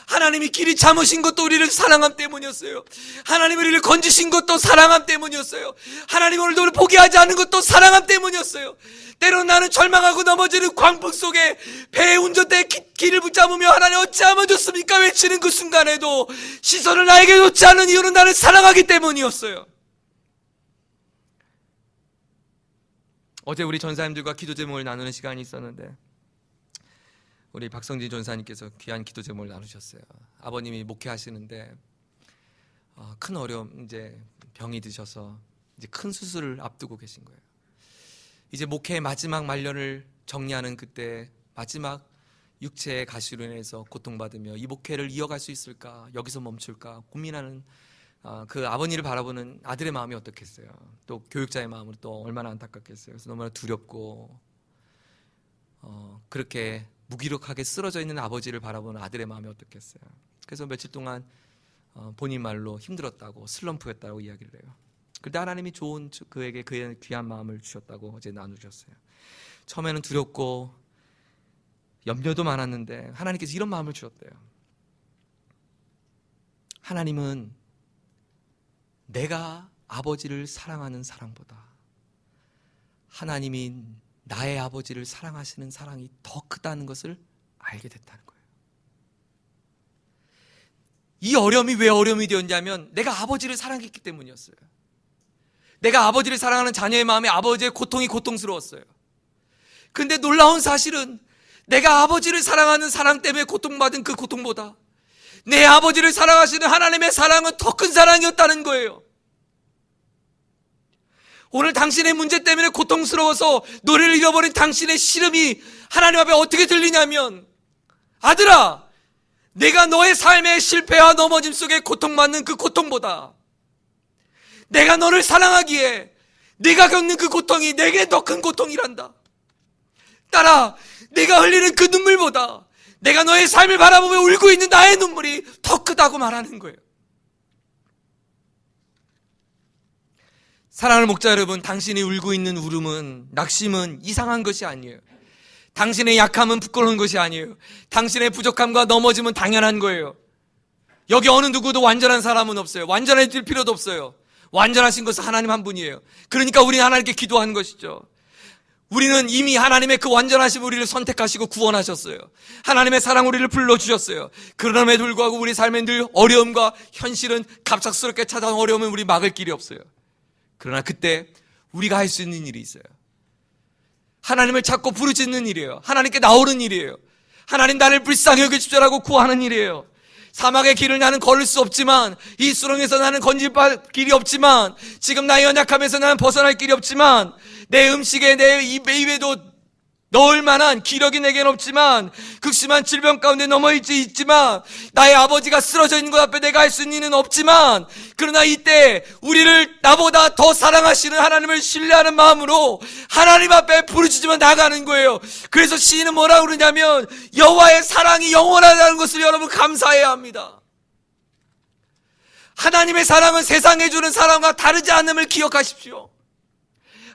하나님이 길이 참으신 것도 우리를 사랑함 때문이었어요. 하나님 우리를 건지신 것도 사랑함 때문이었어요. 하나님 오늘도 포기하지 않는 것도 사랑함 때문이었어요. 때론 나는 절망하고 넘어지는 광풍 속에 배의 운전대에 길을 붙잡으며 하나님 어찌하면 좋습니까? 외치는 그 순간에도 시선을 나에게 놓지 않는 이유는 나를 사랑하기 때문이었어요. 어제 우리 전사님들과 기도 제목을 나누는 시간이 있었는데 우리 박성진 전사님께서 귀한 기도 제목을 나누셨어요. 아버님이 목회하시는데 큰 어려움, 이제 병이 드셔서 이제 큰 수술을 앞두고 계신 거예요. 이제 목회의 마지막 말년을 정리하는 그때 마지막 육체의 가시로 인해서 고통받으며 이 목회를 이어갈 수 있을까, 여기서 멈출까 고민하는 그 아버님을 바라보는 아들의 마음이 어떻겠어요. 또 교육자의 마음은 또 얼마나 안타깝겠어요. 그래서 너무나 두렵고 그렇게 무기력하게 쓰러져 있는 아버지를 바라보는 아들의 마음이 어떻겠어요. 그래서 며칠 동안 본인 말로 힘들었다고, 슬럼프였다고 이야기를 해요. 그런데 하나님이 그에게 그의 귀한 마음을 주셨다고 어제 나누셨어요. 처음에는 두렵고 염려도 많았는데 하나님께서 이런 마음을 주셨대요. 하나님은 내가 아버지를 사랑하는 사랑보다 하나님이 나의 아버지를 사랑하시는 사랑이 더 크다는 것을 알게 됐다는 거예요. 이 어려움이 왜 어려움이 되었냐면 내가 아버지를 사랑했기 때문이었어요. 내가 아버지를 사랑하는 자녀의 마음에 아버지의 고통이 고통스러웠어요. 근데 놀라운 사실은 내가 아버지를 사랑하는 사랑 때문에 고통받은 그 고통보다 내 아버지를 사랑하시는 하나님의 사랑은 더 큰 사랑이었다는 거예요. 오늘 당신의 문제 때문에 고통스러워서 노래를 잃어버린 당신의 시름이 하나님 앞에 어떻게 들리냐면, 아들아, 내가 너의 삶의 실패와 넘어짐 속에 고통받는 그 고통보다 내가 너를 사랑하기에 네가 겪는 그 고통이 내게 더 큰 고통이란다. 딸아, 내가 흘리는 그 눈물보다 내가 너의 삶을 바라보며 울고 있는 나의 눈물이 더 크다고 말하는 거예요. 사랑하는 목자 여러분, 당신이 울고 있는 울음은, 낙심은 이상한 것이 아니에요. 당신의 약함은 부끄러운 것이 아니에요. 당신의 부족함과 넘어짐은 당연한 거예요. 여기 어느 누구도 완전한 사람은 없어요. 완전해질 필요도 없어요. 완전하신 것은 하나님 한 분이에요. 그러니까 우리는 하나님께 기도하는 것이죠. 우리는 이미 하나님의 그 완전하신 우리를 선택하시고 구원하셨어요. 하나님의 사랑 우리를 불러주셨어요. 그럼에도 불구하고 우리 삶에 늘 어려움과 현실은 갑작스럽게 찾아온 어려움은 우리 막을 길이 없어요. 그러나 그때 우리가 할 수 있는 일이 있어요. 하나님을 찾고 부르짖는 일이에요. 하나님께 나오는 일이에요. 하나님, 나를 불쌍히 여겨주시라고 구하는 일이에요. 사막의 길을 나는 걸을 수 없지만, 이 수렁에서 나는 건질 길이 없지만, 지금 나의 연약함에서 나는 벗어날 길이 없지만, 내 음식에 내 입에도 넣을 만한 기력이 내겐 없지만, 극심한 질병 가운데 있지만, 나의 아버지가 쓰러져 있는 것 앞에 내가 할 수 있는 일은 없지만, 그러나 이때 우리를 나보다 더 사랑하시는 하나님을 신뢰하는 마음으로 하나님 앞에 부르짖으며 나가는 거예요. 그래서 시인은 뭐라고 그러냐면, 여호와의 사랑이 영원하다는 것을 여러분 감사해야 합니다. 하나님의 사랑은 세상에 주는 사랑과 다르지 않음을 기억하십시오.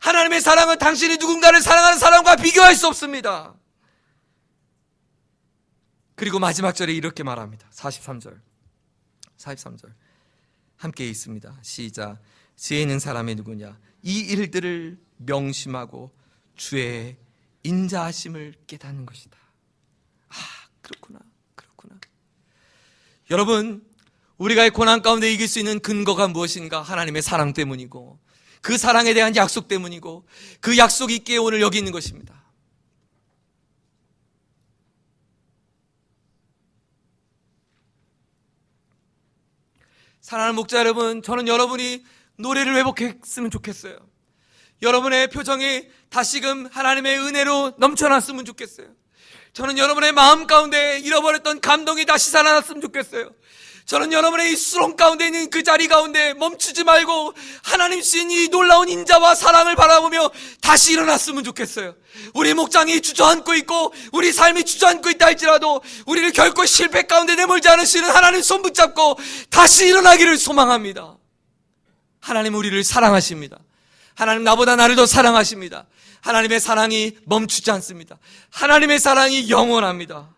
하나님의 사랑은 당신이 누군가를 사랑하는 사랑과 비교할 수 없습니다. 그리고 마지막 절에 이렇게 말합니다. 43절 함께 있습니다. 시작. 지혜 있는 사람이 누구냐? 이 일들을 명심하고 주의 인자하심을 깨닫는 것이다. 그렇구나. 여러분, 우리가 고난 가운데 이길 수 있는 근거가 무엇인가? 하나님의 사랑 때문이고, 그 사랑에 대한 약속 때문이고, 그 약속이 있기에 오늘 여기 있는 것입니다. 사랑하는 목자 여러분, 저는 여러분이 노래를 회복했으면 좋겠어요. 여러분의 표정이 다시금 하나님의 은혜로 넘쳐났으면 좋겠어요. 저는 여러분의 마음 가운데 잃어버렸던 감동이 다시 살아났으면 좋겠어요. 저는 여러분의 이 수렁 가운데 있는 그 자리 가운데 멈추지 말고 하나님 신 이 놀라운 인자와 사랑을 바라보며 다시 일어났으면 좋겠어요. 우리 목장이 주저앉고 있고 우리 삶이 주저앉고 있다 할지라도 우리를 결코 실패 가운데 내몰지 않으시는 하나님 손 붙잡고 다시 일어나기를 소망합니다. 하나님 우리를 사랑하십니다. 하나님 나보다 나를 더 사랑하십니다. 하나님의 사랑이 멈추지 않습니다. 하나님의 사랑이 영원합니다.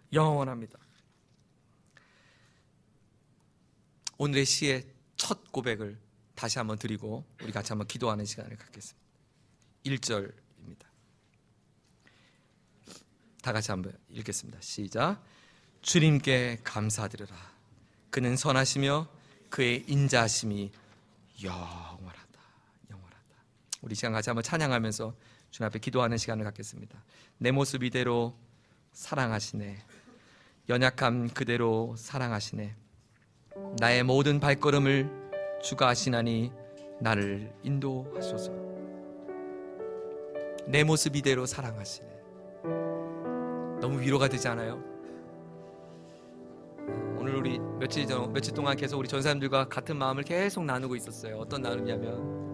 오늘의 시의 첫 고백을 다시 한번 드리고 우리 같이 한번 기도하는 시간을 갖겠습니다. 1절입니다. 다 같이 한번 읽겠습니다. 시작. 주님께 감사드려라. 그는 선하시며 그의 인자하심이 영원하다. 우리 시간 같이 한번 찬양하면서 주님 앞에 기도하는 시간을 갖겠습니다. 내 모습 이대로 사랑하시네. 연약함 그대로 사랑하시네. 나의 모든 발걸음을 주가 아시나니 나를 인도하소서. 내 모습 이대로 사랑하시네. 너무 위로가 되지 않아요? 오늘 우리 며칠 동안 계속 우리 전사님들과 같은 마음을 계속 나누고 있었어요. 어떤 나누냐면